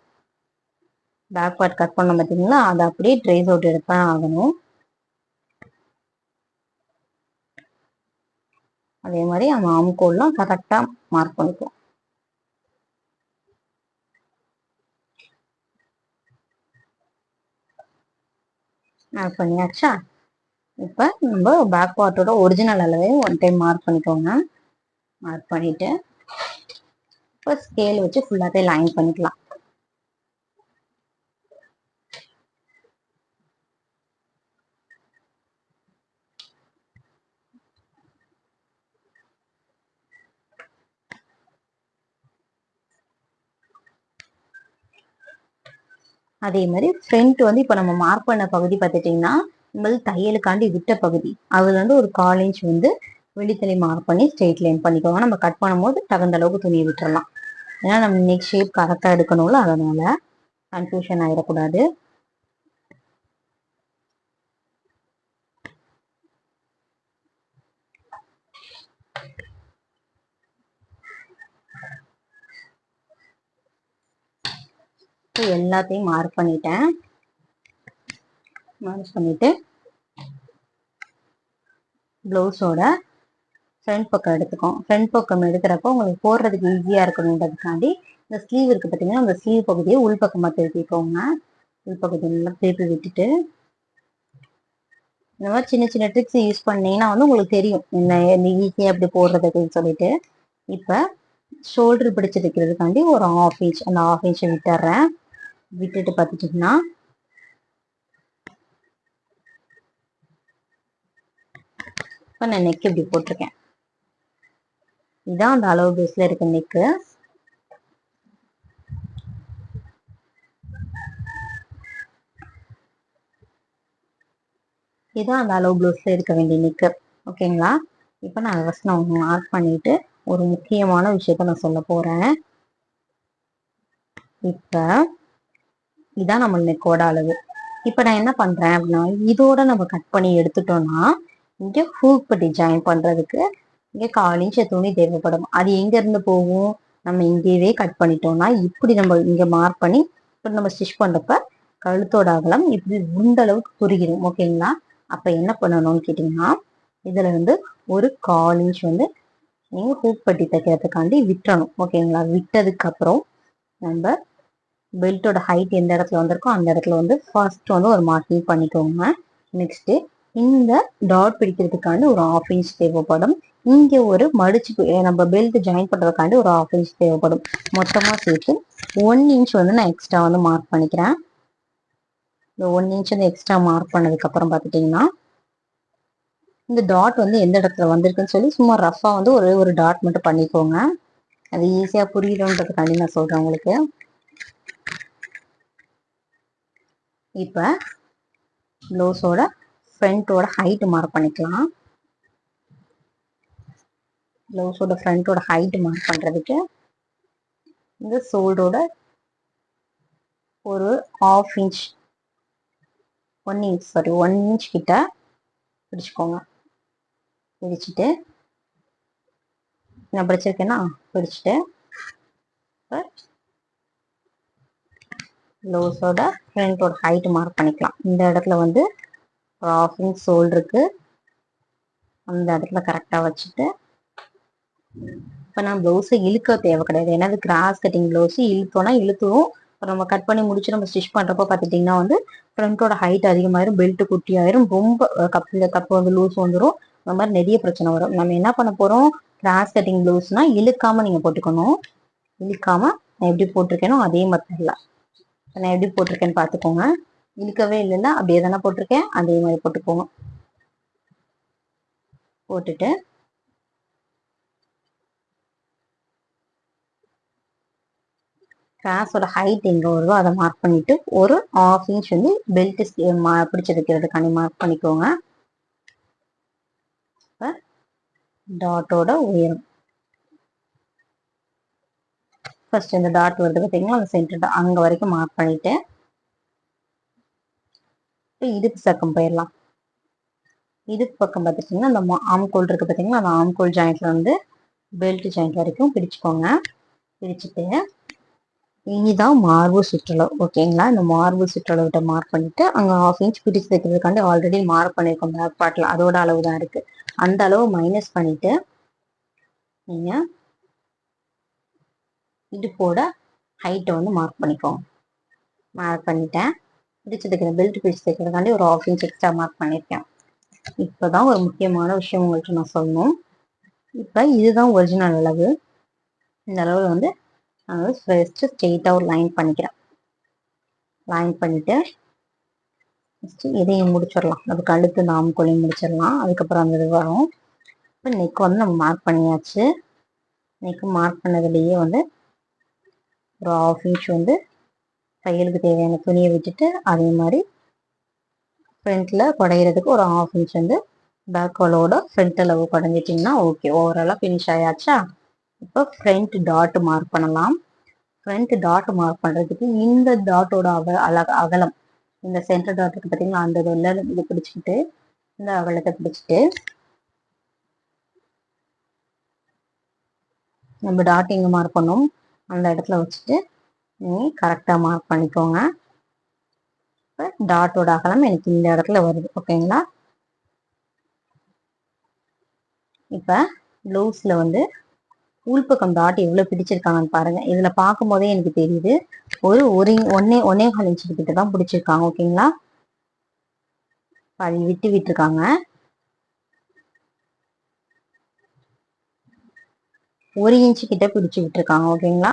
பேக் பார்ட் கட் பண்ண பார்த்தீங்களா, அதை அப்படியே ட்ரேஸ் அவுட் எடுத்தான் ஆகணும். அதே மாதிரி அந்த ஆம்கோல்லாம் கரெக்டா மார்க் பண்ணிக்குவோம். மார்க் பண்ணியாச்சா? இப்போ நம்ம பேக் பார்ட்டோட ஒரிஜினல் அளவே ஒன் டைம் மார்க் பண்ணிக்கோங்க. மார்க் பண்ணிட்டு இப்போ ஸ்கேல் வச்சு ஃபுல்லாவே லைன் பண்ணிக்கலாம். அதே மாதிரி ஃப்ரண்ட் வந்து இப்போ நம்ம மார்க் பண்ண பகுதி பார்த்துட்டிங்கன்னா நம்ம தையலுக்காண்டி விட்ட பகுதி அதுல இருந்து ஒரு 1/4 இன்ச் வந்து வெளித்தலை மார்க் பண்ணி ஸ்ட்ரெயிட் லைன் பண்ணிக்கோங்க. நம்ம கட் பண்ணும்போது தகுந்த அளவுக்கு துணியை விட்டுறலாம். ஏன்னா நம்ம நெக் ஷேப் கரெக்டாக எடுக்கணும்ல, அதனால கன்ஃபியூஷன் ஆயிடக்கூடாது. எல்லாத்தையும் மார்க் பண்ணிட்டேன். மார்க் பண்ணிட்டு ப்ளவுஸோட ஃப்ரண்ட் பக்கம் எடுத்துக்கோம். ஃப்ரண்ட் பக்கம் எடுக்கிறப்போ உங்களுக்கு போடுறதுக்கு ஈஸியாக இருக்கணுன்றதுக்காண்டி இந்த ஸ்லீவ் இருக்கு பார்த்தீங்கன்னா, அந்த ஸ்லீவ் பகுதியை உள்பக்கமாக திருப்பிக்கோங்க. உள்பகுதியெல்லாம் திருப்பி விட்டுட்டு இந்த மாதிரி சின்ன சின்ன ட்ரிக்ஸ் யூஸ் பண்ணீங்கன்னா வந்து உங்களுக்கு தெரியும் என்ன ஈஸியாக எப்படி போடுறதுக்குன்னு சொல்லிட்டு. இப்போ ஷோல்டர் பிடிச்சி வைக்கிறதுக்காண்டி ஒரு 1/2 இன்ச், அந்த 1/2 இன்ச்சை விட்டுறேன். விட்டுட்டு பார்த்துட்டிங்கன்னா இப்போ நான் நெக் இப்படி போட்டிருக்கேன். இதுதான் அந்த அளவு பேஸ்ல இருக்க நெக்கு. இதுதான் அந்த அளவு ப்ளவுஸ்ல இருக்க வேண்டிய நெக்கு. ஓகேங்களா? இப்போ நான் ஃபர்ஸ்ட் நான் மார்க் பண்ணிட்டு ஒரு முக்கியமான விஷயத்த நான் சொல்ல போறேன். இப்போ இதான் நம்ம நெக்கோட அளவு. இப்போ நான் என்ன பண்றேன் அப்படின்னா, இதோட நம்ம கட் பண்ணி எடுத்துட்டோம்னா இங்க ஹூக் பட்டி ஜாயின் பண்றதுக்கு இங்க 1/4 இன்ச் துணி தேவைப்படும். அது எங்க இருந்து போகும்? நம்ம இங்கேயே கட் பண்ணிட்டோம்னா இப்படி நம்ம இங்க மார்க் பண்ணி இப்ப நம்ம ஸ்டிச் பண்றப்ப கழுத்தோட அகலம் இப்படி இந்த அளவுக்கு குறுகிடும். ஓகேங்களா? அப்ப என்ன பண்ணணும்னு கேட்டீங்கன்னா, இதுல இருந்து ஒரு 1/4 இன்ச் வந்து நீங்க ஹூக் பட்டி தைக்கிறதுக்காண்டி விட்டுறணும். ஓகேங்களா? விட்டதுக்கு அப்புறம் நம்ம பெல்ட்டோட ஹைட் எந்த இடத்துல வந்திருக்கோ அந்த இடத்துல வந்து ஃபர்ஸ்ட் வந்து ஒரு மார்க்கிங் பண்ணிக்கோங்க. நெக்ஸ்ட் இந்த டாட் பிடிக்கிறதுக்காண்டி ஒரு 1/2 இன்ச் தேவைப்படும். இங்க ஒரு மடிச்சு நம்ம பெல்ட் ஜாயின் பண்றதுக்காண்டி ஒரு 1/2 இன்ச் தேவைப்படும். மொத்தமா சேர்த்து 1 இன்ச் வந்து நான் எக்ஸ்ட்ரா வந்து மார்க் பண்ணிக்கிறேன். இந்த 1 இன்ச் வந்து எக்ஸ்ட்ரா மார்க் பண்ணதுக்கு அப்புறம் பார்த்துட்டீங்கன்னா இந்த டாட் வந்து எந்த இடத்துல வந்திருக்குன்னு சொல்லி சும்மா ரஃபா வந்து ஒரு டாட் மட்டும் பண்ணிக்கோங்க. அது ஈஸியா புரியணுன்றதுக்காண்டி நான் சொல்றேன் உங்களுக்கு. இப்ப ப்ளவுஸோட ஃப்ரண்டோட ஹைட் மார்க் பண்ணிக்கலாம். ப்ளவுஸோட ஃப்ரண்டோட ஹைட் மார்க் பண்றதுக்கு இந்த ஷோல்டரோட ஒரு 1/2 இன்ச் 1 இன்ச் கிட்ட பிடிச்சுக்கோங்க. பிடிச்சிட்டு நான் பிடிச்சிருக்கேன்னா பிடிச்சிட்டு ப்ளவுஸோட ஃப்ரண்டோட ஹைட் மார்க் பண்ணிக்கலாம். இந்த இடத்துல வந்து ஒரு 1/2 இன்ச் ஷோல்டருக்கு அந்த இடத்துல கரெக்டா வச்சுட்டு இப்போ நான் ப்ளவுஸை இழுக்க தேவை கிடையாது. ஏன்னா அது கிராஸ் கட்டிங் ப்ளவுஸ் இழுத்தோம்னா இழுத்துரும். நம்ம கட் பண்ணி முடிச்சு நம்ம ஸ்டிச் பண்றப்போ பார்த்துட்டிங்கன்னா வந்து ஃப்ரண்டோட ஹைட் அதிகமாயிரும், பெல்ட் குட்டி ஆயிரும், ரொம்ப கப்பு வந்து லூஸ் வந்துடும். அந்த மாதிரி நிறைய பிரச்சனை வரும். நம்ம என்ன பண்ண போறோம், கிராஸ் கட்டிங் ப்ளவுஸ்னா இழுக்காம நீங்க போட்டுக்கணும். இழுக்காம நான் எப்படி போட்டிருக்கேனோ அதே மெத்தட்ல நான் எப்படி போட்டிருக்கேன்னு பார்த்துக்கோங்க. இழுக்கவே இல்லைன்னா அப்படியே தானே போட்டிருக்கேன், அதே மாதிரி போட்டுக்கோங்க. போட்டுட்டு கிராஸோட ஹைட் எங்க வருதோ அதை மார்க் பண்ணிட்டு ஒரு 1/2 இன்ச் வந்து பெல்ட் பிடிச்சிருக்கிறதுக்காண்டி மார்க் பண்ணிக்கோங்க. டாட்டோட உயரம் ஃபர்ஸ்ட் இந்த டாட் வருது பார்த்தீங்களா, அந்த சென்டர் அங்க வரைக்கும் மார்க் பண்ணிட்டு இடுப்பு பக்கம் போயிடலாம். இடுப்பு பக்கம் பார்த்துட்டிங்கன்னா அந்த ஆம்கோல் இருக்கு பார்த்தீங்களா, அந்த ஆம்கோல் ஜாயிண்ட்ல வந்து பெல்ட் ஜாயிண்ட் வரைக்கும் பிடிச்சுக்கோங்க. பிடிச்சிட்டு இனிதான் மார்பு சுற்றளவு. ஓகேங்களா, இந்த மார்பு சுற்றளவுகிட்ட மார்க் பண்ணிட்டு அங்க 1/2 இன்ச் பிடிச்சு தைக்கிறதுக்காண்டி ஆல்ரெடி மார்க் பண்ணிருக்கோம் பேக் பார்ட்ல, அதோட அளவு தான் இருக்கு. அந்த அளவு மைனஸ் பண்ணிட்டு நீங்க இடுப்போட ஹைட்டை வந்து மார்க் பண்ணிக்கோங்க. மார்க் பண்ணிட்டேன். பிடிச்சு தைக்கிற பெல்ட் பிடிச்சு தைக்கிறதுக்காண்டி ஒரு 1/2 இன்ச் எக்ஸ்ட்ரா மார்க் பண்ணியிருக்கேன். இப்பதான் ஒரு முக்கியமான விஷயம் உங்கள்கிட்ட நான் சொல்லணும். இப்ப இதுதான் ஒரிஜினல் அளவு. இந்த அளவுல வந்து நான் ஃபர்ஸ்ட் ஸ்ட்ரெயிட்டா ஒரு லைன் பண்ணிக்கிறேன். லைன் பண்ணிட்டு இதையும் முடிச்சிடலாம். அது கழுத்து இந்த ஆம்கோலையும் முடிச்சிடலாம். அதுக்கப்புறம் அந்த இது வரும். இப்போ நெக் வந்து நம்ம மார்க் பண்ணியாச்சு. நெக் மார்க் பண்ணதுலேயே வந்து ஒரு 1/2 இன்ச் வந்து தையலுக்கு தேவையான துணியை விட்டுட்டு அதே மாதிரி ஃப்ரண்ட்ல குடையிறதுக்கு ஒரு 1/2 இன்ச் வந்து பேக் ஹோலோட ஃப்ரண்ட் அளவு குறைஞ்சிட்டிங்கன்னா ஓகே, ஓவராலாக ஃபினிஷ் ஆயாச்சா. இப்போ ஃப்ரண்ட் டாட் மார்க் பண்ணலாம். ஃப்ரண்ட் டாட் மார்க் பண்ணுறதுக்கு இந்த டாட்டோட அகலம், இந்த சென்டர் டாட் இருக்கு பார்த்தீங்களா, அந்த இது பிடிச்சிக்கிட்டு இந்த அகலத்தை பிடிச்சிட்டு நம்ம டாட் எங்கே மார்க் பண்ணோம் அந்த இடத்துல வச்சுட்டு கரெக்டாக மார்க் பண்ணிக்கோங்க. இப்போ டாட்டோட அகலம் எனக்கு இந்த இடத்துல வருது. ஓகேங்களா, இப்போ ப்ளவுஸில் வந்து உள்பக்கம் டாட் எவ்வளோ பிடிச்சிருக்காங்கன்னு பாருங்க. இதில் பார்க்கும் போதே எனக்கு தெரியுது ஒரு 1.25 இன்ச்சு கிட்ட தான் பிடிச்சிருக்காங்க. ஓகேங்களா, பாதி விட்டு விட்டுருக்காங்க. 1 இன்ச்சு கிட்ட பிடிச்சி விட்டுருக்காங்க. ஓகேங்களா,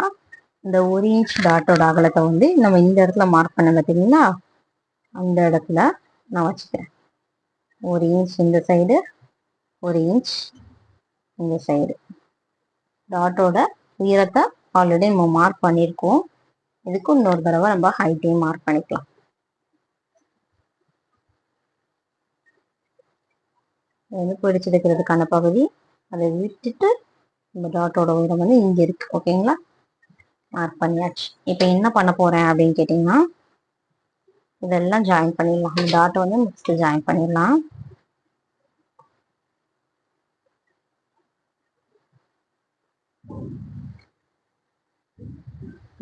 இந்த 1 இன்ச் டாட்டோட அகலத்தை வந்து நம்ம இந்த இடத்துல மார்க் பண்ண பார்த்தீங்களா, அந்த இடத்துல நான் வச்சுக்கிறேன். 1 இன்ச் இந்த சைடு, 1 இன்ச் இந்த சைடு. டாட்டோட உயரத்தை ஆல்ரெடி நம்ம மார்க் பண்ணியிருக்கோம். இதுக்கு இன்னொரு தடவை நம்ம ஹைட்டையும் மார்க் பண்ணிக்கலாம். வந்து பிடிச்சி தைக்கிறதுக்கான பகுதி அதை விட்டுட்டு இந்த டாட்டோட உயரம் வந்து இங்கே இருக்கு. ஓகேங்களா, மார்க் பண்ணியாச்சு. இப்போ என்ன பண்ண போறேன் அப்படின்னு கேட்டிங்கன்னா, இதெல்லாம் ஜாயின் பண்ணிடலாம். இந்த டாட்டை வந்து நெக்ஸ்ட் ஜாயின் பண்ணிடலாம்.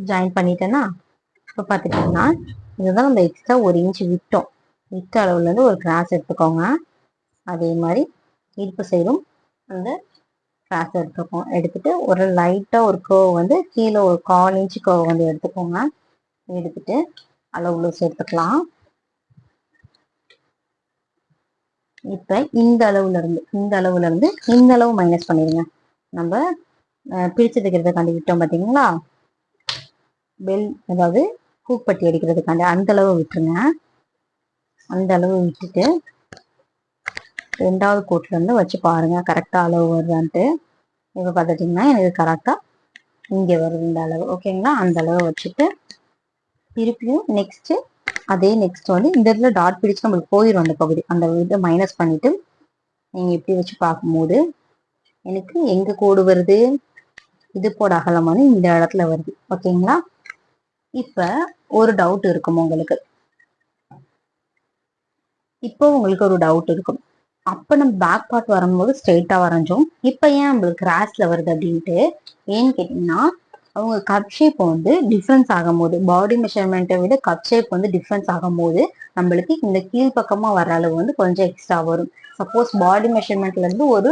ஜாயின் பண்ணிட்டேன்னா இப்போ பார்த்துட்டிங்கன்னா இதுதான் நம்ம எக்ஸ்ட்ரா 1 இன்ச் விட்டோம். விட்ட அளவுலேருந்து ஒரு கிராஸ் எடுத்துக்கோங்க. அதே மாதிரி இடுப்பு சைடும் அந்த கிராஸ் எடுத்துட்டு ஒரு லைட்டாக ஒரு கர்வ் வந்து கீழே ஒரு 1/4 இன்ச் கர்வ் வந்து எடுத்துக்கோங்க. எடுத்துட்டு அளவு சேர்த்துக்கலாம். இப்போ இந்த அளவுல இருந்து இந்த அளவு மைனஸ் பண்ணிடுங்க. நம்ம பிரிச்சு தைக்கிறதுக்காண்டி விட்டோம் பார்த்தீங்களா, பெல் அதாவது பூப்பட்டி அடிக்கிறதுக்காண்டி அந்த அளவு விட்டுருங்க. அந்த அளவு விட்டுட்டு 2வது கோட்ல இருந்து வச்சு பாருங்க கரெக்டா அளவு வருதான்ட்டு. இப்போ பார்த்துட்டிங்கன்னா எனக்கு கரெக்டா இங்கே வருது இந்த அளவு. ஓகேங்களா, அந்த அளவு வச்சுட்டு திருப்பியும் நெக்ஸ்ட் வந்து இந்த இடத்துல டாட் பிடிச்சு நம்மளுக்கு போயிடும் அந்த பகுதி. அந்த இதை மைனஸ் பண்ணிட்டு நீங்க இப்படி வச்சு பார்க்கும்போது எனக்கு எங்க கோடு வருது, இடுப்போட அகலம் வந்து இந்த இடத்துல வருது. ஓகேங்களா, இப்ப ஒரு டவுட் இருக்கும் உங்களுக்கு. ஒரு டவுட் இருக்கும், அப்ப நம்ம பேக் பார்ட் வரும்போது ஸ்ட்ரெயிட்டா வரைஞ்சோம், இப்ப ஏன் நம்மளுக்கு கிராஸ்ல வருது அப்படின்ட்டு. ஏன்னு கேட்டீங்கன்னா அவங்க கப் ஷேப் வந்து டிஃப்ரென்ஸ் ஆகும்போது, பாடி மெஷர்மெண்ட்டை விட கப் ஷேப் வந்து டிஃப்ரென்ஸ் ஆகும்போது நம்மளுக்கு இந்த கீழ்ப்பக்கமா வர அளவு வந்து கொஞ்சம் எக்ஸ்ட்ரா வரும். சப்போஸ் பாடி மெஷர்மெண்ட்ல இருந்து ஒரு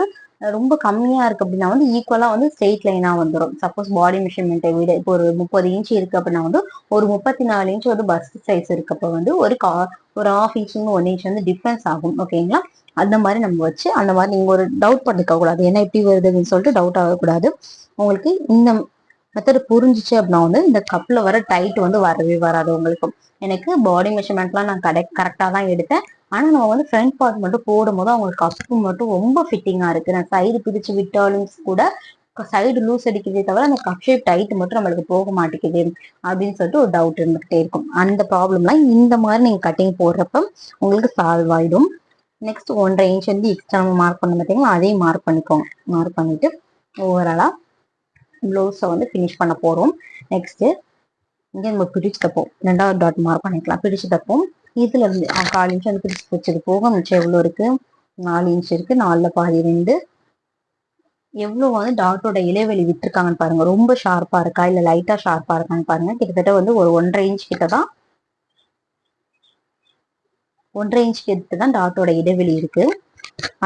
ரொம்ப கம்மியா இருக்கு அப்படின்னா வந்து ஈக்குவலா வந்து ஸ்ட்ரெயிட் லைனா வந்துடும். சப்போஸ் பாடி மெஷர்மெண்ட்டை விட இப்போ ஒரு 30 இன்ச் இருக்கு அப்படின்னா வந்து ஒரு 34 இன்ச் வந்து பஸ்ட் சைஸ் இருக்கப்ப வந்து ஒரு 1/2 இன்ச் 1 இன்ச் வந்து டிஃப்ரென்ஸ் ஆகும். ஓகேங்களா, அந்த மாதிரி நம்ம வச்சு அந்த மாதிரி நீங்க ஒரு டவுட் பண்ணிக்க கூடாது, ஏன்னா எப்படி வருது அப்படின்னு சொல்லிட்டு டவுட் ஆகக்கூடாது. உங்களுக்கு இந்த மெத்தட் புரிஞ்சிச்சு அப்படின்னா வந்து இந்த கப்ல வர டைட் வந்து வரவே வராது உங்களுக்கு. எனக்கு பாடி மெஷர்மெண்ட்லாம் நான் கரெக்டாக தான் எடுத்தேன். ஆனா நம்ம வந்து ஃப்ரண்ட் பார்ட் மட்டும் போடும் போது அவங்களுக்கு கப்பு மட்டும் ரொம்ப ஃபிட்டிங்கா இருக்கு. நான் சைடு பிரிச்சு விட்டாலும் கூட சைடு லூஸ் அடிக்கிறதே தவிர அந்த கப் ஷேப் டைட் மட்டும் நம்மளுக்கு போக மாட்டேங்குது அப்படின்னு சொல்லிட்டு ஒரு டவுட் இருந்துகிட்டே இருக்கும். அந்த ப்ராப்ளம்லாம் இந்த மாதிரி நீங்க கட்டிங் போடுறப்ப உங்களுக்கு சால்வ் ஆயிடும். நெக்ஸ்ட் 1/2 இன்ச் வந்து எக்ஸ்ட்ரா மார்க் பண்ண மாட்டீங்களா, அதையும் மார்க் பண்ணிக்கோங்க. மார்க் பண்ணிட்டு ஓவராலா ப்ளவுஸை வந்து ஃபினிஷ் பண்ண போறோம். நெக்ஸ்ட் இங்கே நம்ம பிடிச்சு தப்போம், 2வது டாட் மார்க் பண்ணிக்கலாம். பிடிச்சு தப்போம். இதுல இருந்து 1/4 இன்ச் வந்து பிடிச்சு வச்சது போக மிச்சம் எவ்வளவு இருக்கு, 4 இன்ச் இருக்கு. 4ல பாதி 2. எவ்வளவு வந்து டாட்டோட இடைவெளி விட்டுருக்காங்கன்னு பாருங்க. ரொம்ப ஷார்ப்பா இருக்கா இல்ல லைட்டா ஷார்ப்பா இருக்கான்னு பாருங்க. கிட்டத்தட்ட வந்து ஒரு 1.5 இன்ச் கிட்ட தான், 1.5 இன்ச் கிட்ட தான் டாட்டோட இடைவெளி இருக்கு.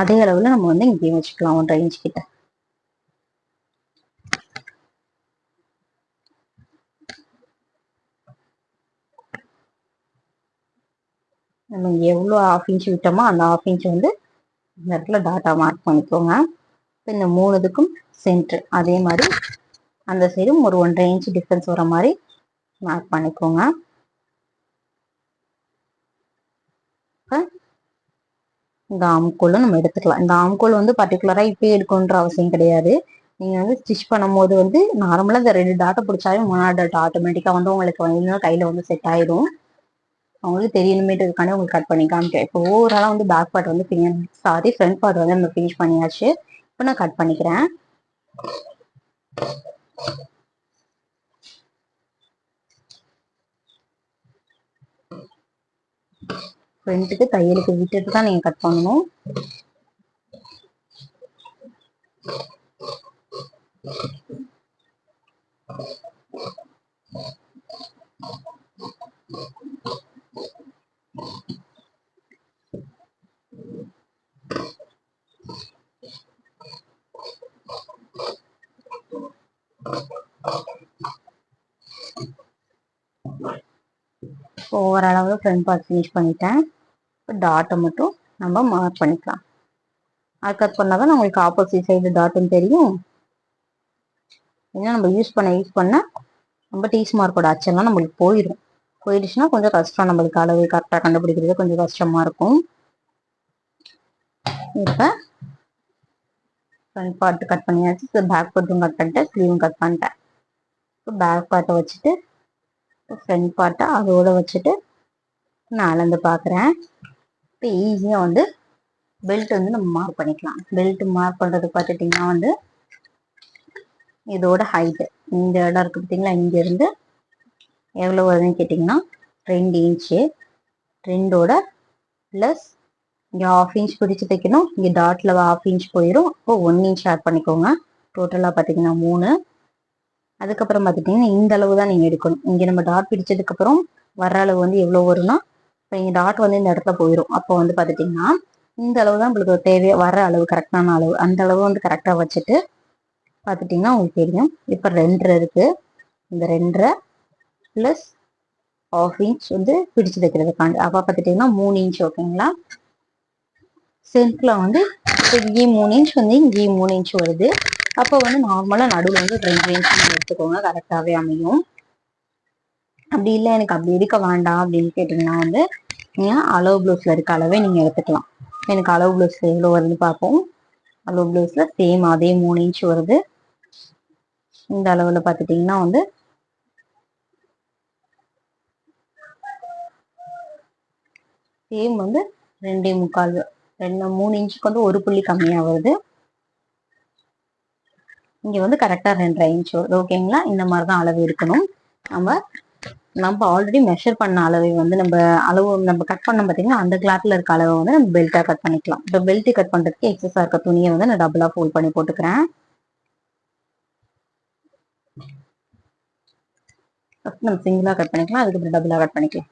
அதே அளவுல நம்ம வந்து இங்கேயும் வச்சுக்கலாம் 1.5 இன்ச் கிட்ட. நம்ம எவ்வளோ 1/2 இன்ச் விட்டோமோ அந்த 1/2 இன்ச் வந்து இந்த இடத்துல டாட்டா மார்க் பண்ணிக்கோங்க. இப்போ இந்த 3க்கும் சென்டர் அதே மாதிரி அந்த சைடும் ஒரு 1.5 இன்ச் டிஃபரன்ஸ் வர மாதிரி மார்க் பண்ணிக்கோங்க. இந்த ஆம்கோலும் நம்ம எடுத்துக்கலாம். இந்த ஆம்கோல் வந்து பர்டிகுலரா இப்பயே எடுக்கணுன்ற அவசியம் கிடையாது. நீங்க வந்து ஸ்டிச் பண்ணும்போது வந்து நார்மலா இந்த 2 டாட்டை பிடிச்சாலே 3வது டாட் ஆட்டோமேட்டிக்கா வந்து உங்களுக்கு வந்து கையில வந்து செட் ஆயிடும். அவங்களுக்கு தெரியணுமேட்டுக்கானே உங்களுக்கு கட் பண்ணி காமிக்கிறேன். இப்போ ஓவராலா வந்து பேக் பார்ட் வந்து ஃப்ரண்ட் பார்ட் வந்து நம்ம ஃபினிஷ் பண்ணியாச்சு. இப்போ நான் கட் பண்ணிக்கிறேன். ஃப்ரண்ட்டுக்கு தையலுக்கு விட்டுட்டு தான் நீங்க கட் பண்ணணும். ஓவராலாக ஃப்ரண்ட் பார்ட் ஃபினிஷ் பண்ணிட்டேன். இப்போ டாட்டை மட்டும் நம்ம மார்க் பண்ணிக்கலாம். அது கட் பண்ணாதான் நம்மளுக்கு ஆப்போசிட் சைடு டாட்டும் தெரியும். ஏன்னா நம்ம யூஸ் பண்ண நம்ம டீஸ் மார்க்கோட அச்செல்லாம் நம்மளுக்கு போயிடுச்சுன்னா கொஞ்சம் கஷ்டம், நம்மளுக்கு அளவு கரெக்டாக கண்டுபிடிக்கிறது கொஞ்சம் கஷ்டமா இருக்கும். இப்போ ஃப்ரண்ட் பார்ட் கட் பண்ணியாச்சு. இப்போ பேக் பார்ட்டும் கட் பண்ணிட்டேன், ஸ்லீவும் கட் பண்ணிட்டேன். இப்போ பேக் பார்ட்டை வச்சுட்டு ஃப்ரண்ட் பார்ட்டை அதோட வச்சுட்டு நான் அளந்து பார்க்குறேன். இப்போ ஈஸியாக வந்து பெல்ட் வந்து நம்ம மார்க் பண்ணிக்கலாம். பெல்ட் மார்க் பண்ணுறதுக்கு பார்த்துட்டிங்கன்னா வந்து இதோட ஹைட்டு இந்த இடம் இருக்குது பார்த்தீங்களா, இங்கேருந்து எவ்வளோ வருதுன்னு கேட்டிங்கன்னா 2 இன்ச்சு. 2ஓட ப்ளஸ் இங்கே 1/2 இன்ச் பிடிச்சி தைக்கணும். இங்கே டாட்டில் 1/2 இன்ச் போயிடும். இப்போ 1 இன்ச் ஆட் பண்ணிக்கோங்க. டோட்டலாக பார்த்தீங்கன்னா 3. அதுக்கப்புறம் பார்த்துட்டிங்கன்னா இந்த அளவு தான் நீங்கள் எடுக்கணும். இங்கே நம்ம டாட் பிடிச்சதுக்கப்புறம் வர அளவு வந்து எவ்வளோ வரும்னா, இப்போ இங்கே டாட் வந்து இந்த இடத்துல போயிடும். அப்போ வந்து பார்த்துட்டிங்கன்னா இந்த அளவு தான் உங்களுக்கு தேவையா வர அளவு, கரெக்டான அளவு. அந்த அளவு வந்து கரெக்டாக வச்சுட்டு பார்த்துட்டிங்கன்னா உங்களுக்கு தெரியும். இப்போ 2.5 இருக்கு. இந்த 2.5 ப்ளஸ் 1/2 இன்ச் வந்து பிடிச்சு தைக்கிறதுக்காண்டி அப்போ பார்த்துட்டிங்கன்னா 3 இன்ச். ஓகேங்களா? சென்ட்ல வந்து இங்கேயும் 3 இன்ச் வந்து இங்கேயும் 3 இன்ச் வருது. அப்போ வந்து நார்மலாக நடுவில் வந்து 2 இன்ச் எடுத்துக்கோங்க, கரெக்டாகவே அமையும். அப்படி இல்லை எனக்கு அப்படி எடுக்க வேண்டாம் அப்படின்னு கேட்டிங்கன்னா வந்து நீங்கள் அளவு ப்ளவுஸில் இருக்க அளவே நீங்கள் எடுத்துக்கலாம். எனக்கு அளவு ப்ளவுஸில் எவ்வளோ வருதுன்னு பார்ப்போம். அளவு ப்ளவுஸில் சேம் அதே 3 இன்ச் வருது. இந்த அளவில் பார்த்துட்டிங்கன்னா வந்து சேம் வந்து 2.25 3 இன்ச்சுக்கு வந்து 1 புள்ளி கம்மியாக வருது. இங்கே வந்து கரெக்டாக 2.5 இன்ச் வருது. ஓகேங்களா? இந்த மாதிரி தான் அளவு இருக்கணும். நம்ம ஆல்ரெடி மெஷர் பண்ண அளவை வந்து நம்ம கட் பண்ண பார்த்தீங்கன்னா அந்த கிளாத்ல இருக்க அளவை வந்து நம்ம பெல்ட்டாக கட் பண்ணிக்கலாம். இப்போ பெல்ட் கட் பண்ணுறதுக்கு எக்ஸஸாக இருக்க துணியை வந்து நான் டபுளாக ஃபோல்ட் பண்ணி போட்டுக்கிறேன். ஃபர்ஸ்ட் நம்ம சிங்கிளாக கட் பண்ணிக்கலாம், அதுக்கப்புறம் டபுளாக கட் பண்ணிக்கலாம்.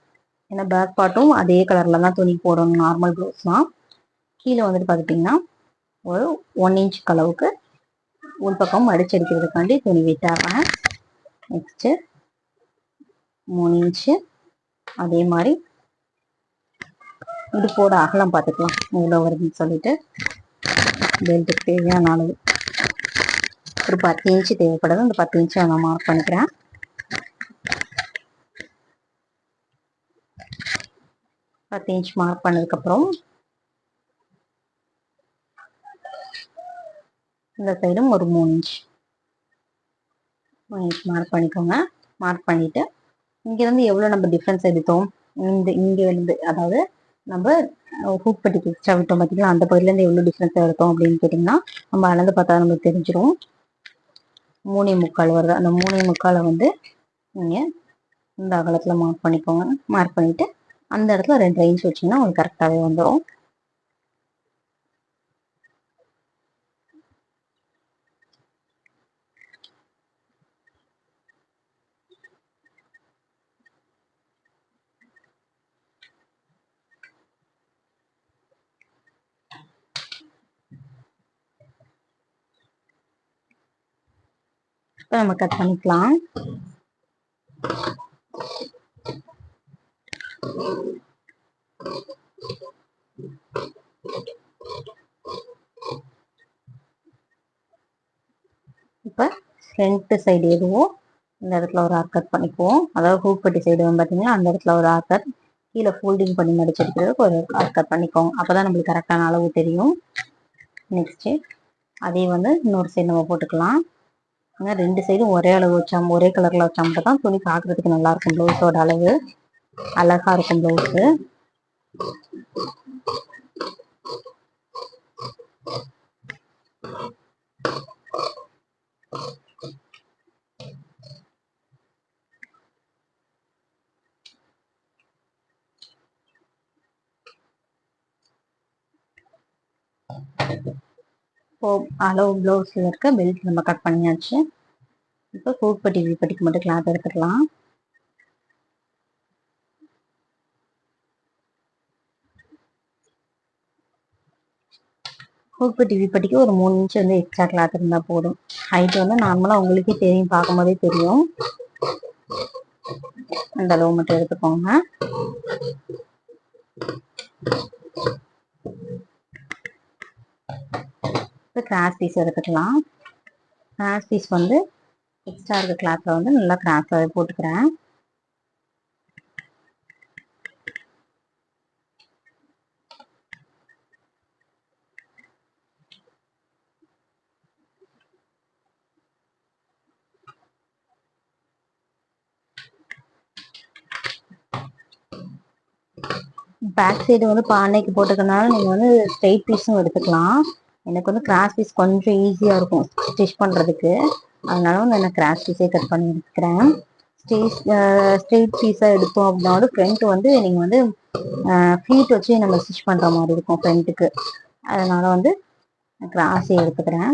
ஏன்னா பேக் பார்ட்டும் அதே கலர்ல தான் துணி போடணும், நார்மல் ப்ளவுஸ் தான். கீழே வந்துட்டு பார்த்துட்டிங்கன்னா ஒரு 1 இன்ச் அளவுக்கு உள் பக்கம் அடிச்சடிக்கிறதுக்காண்டி துணி விட்டாடுறேன். Next 3 inch. அதே மாதிரி இடுப்போட அகலம் பார்த்துக்கலாம் எவ்வளோ வருதுன்னு சொல்லிட்டு. பெல்ட்டுக்கு தேவையான அளவு ஒரு 10 இன்ச்சு தேவைப்படுது. அந்த 10 இன்ச்சை நான் மார்க் பண்ணிக்கிறேன். 10 இன்ச் மார்க் பண்ணதுக்கப்புறம் இந்த சைடும் ஒரு 3 இன்ச் மார்க் பண்ணிக்கோங்க. மார்க் பண்ணிட்டு இங்கேருந்து எவ்வளோ நம்ம டிஃப்ரென்ஸ் எடுத்தோம், இங்கே வந்து அதாவது நம்ம ஹூக் பட்டிக்கு எக்ஸ்ட்ரா விட்டோம் பார்த்தீங்களா, அந்த பகுதியிலேருந்து எவ்வளோ டிஃப்ரென்ஸ் எடுத்தோம் அப்படின்னு கேட்டிங்கன்னா நம்ம அளந்து பார்த்தா நமக்கு தெரிஞ்சிடும். 3.25 வருது. அந்த 3.25 வந்து நீங்கள் இந்த அகலத்தில் மார்க் பண்ணிக்கோங்க. மார்க் பண்ணிவிட்டு அந்த இடத்துல 2 லைன்ஸ் வச்சிங்கன்னா உங்களுக்கு கரெக்டாகவே வந்துடும். இப்போ நம்ம கட் பண்ணிக்கலாம். இப்போ ஃப்ரண்ட் சைடு எதுவோ இந்த இடத்துல ஒரு ஆர்க் கட் பண்ணிக்குவோம். அதாவது ஹூக்பட்டி சைடு பார்த்தீங்கன்னா அந்த இடத்துல ஒரு ஆர்க் கட், கீழே ஃபோல்டிங் பண்ணி மடிச்செடுக்கிறதுக்கு ஒரு ஆர்க் கட் பண்ணிக்கோங்க. அப்போ தான் நம்மளுக்கு கரெக்டான அளவு தெரியும். நெக்ஸ்ட்டு அதே இன்னொரு சைடு நம்ம போட்டுக்கலாம். ஆனால் 2 சைடும் ஒரே அளவு வச்சா, ஒரே கலரில் வச்சா மட்டும் தான் துணி பார்க்குறதுக்கு நல்லாயிருக்கும். ப்ளவுஸோட அளவு அழகாக இருக்கும் ப்ளவுஸு. இப்போ அளவு ப்ளவுஸில் இருக்க பெல்ட் நம்ம கட் பண்ணியாச்சு. இப்போ ஹூக்பட்டி வீப்பட்டிக்கு மட்டும் கிளாத் எடுத்துக்கலாம். ஹூக்பட்டி வீப்பட்டிக்கு ஒரு 3 இன்ச் எக்ஸ்ட்ரா கிளாத் இருந்தால் போதும். ஹைட் நார்மலாக உங்களுக்கே தெரியும், பார்க்கும்போதே தெரியும். அந்த அளவு மட்டும் எடுத்துக்கோங்க. இப்போ கிராஸ் பீஸ் எடுத்துக்கலாம். கிராஸ் பீஸ் எக்ஸ்ட்ரா இருக்க கிளாத்ல நல்லா கிராஸாகவே போட்டுக்கிறேன். பேக் சைடு பானைக்கு போட்டுக்கனால நீங்கள் ஸ்ட்ரெயிட் பீஸும் எடுத்துக்கலாம். எனக்கு கிராஸ் பீஸ் கொஞ்சம் ஈஸியாக இருக்கும் ஸ்டிச் பண்ணுறதுக்கு. அதனால நான் கிராஸ் பீஸே கட் பண்ணி எடுத்துக்கிறேன். ஸ்ட்ரெயிட் பீஸாக எடுத்தோம் அப்படின்னாலும் ஃப்ரண்ட் நீங்கள் ஃபீட் வச்சு நம்ம ஸ்டிச் பண்ணுற மாதிரி இருக்கும் ஃப்ரண்ட்டுக்கு. அதனால கிராஸே எடுத்துக்கிறேன்.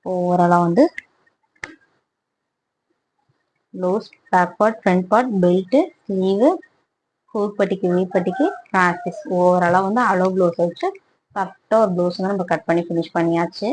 ஓவராலாக blouse, back part, front part, belt, sleeve, ஹூக்பட்டிக்கு வீப்பட்டிக்கு கிராஸ் பீஸ் ஓவராலாக அளவு ப்ளவுஸ் வச்சு கரெக்டாக ஒரு ப்ளவுஸ் நம்ம கட் பண்ணி ஃபினிஷ் பண்ணியாச்சு.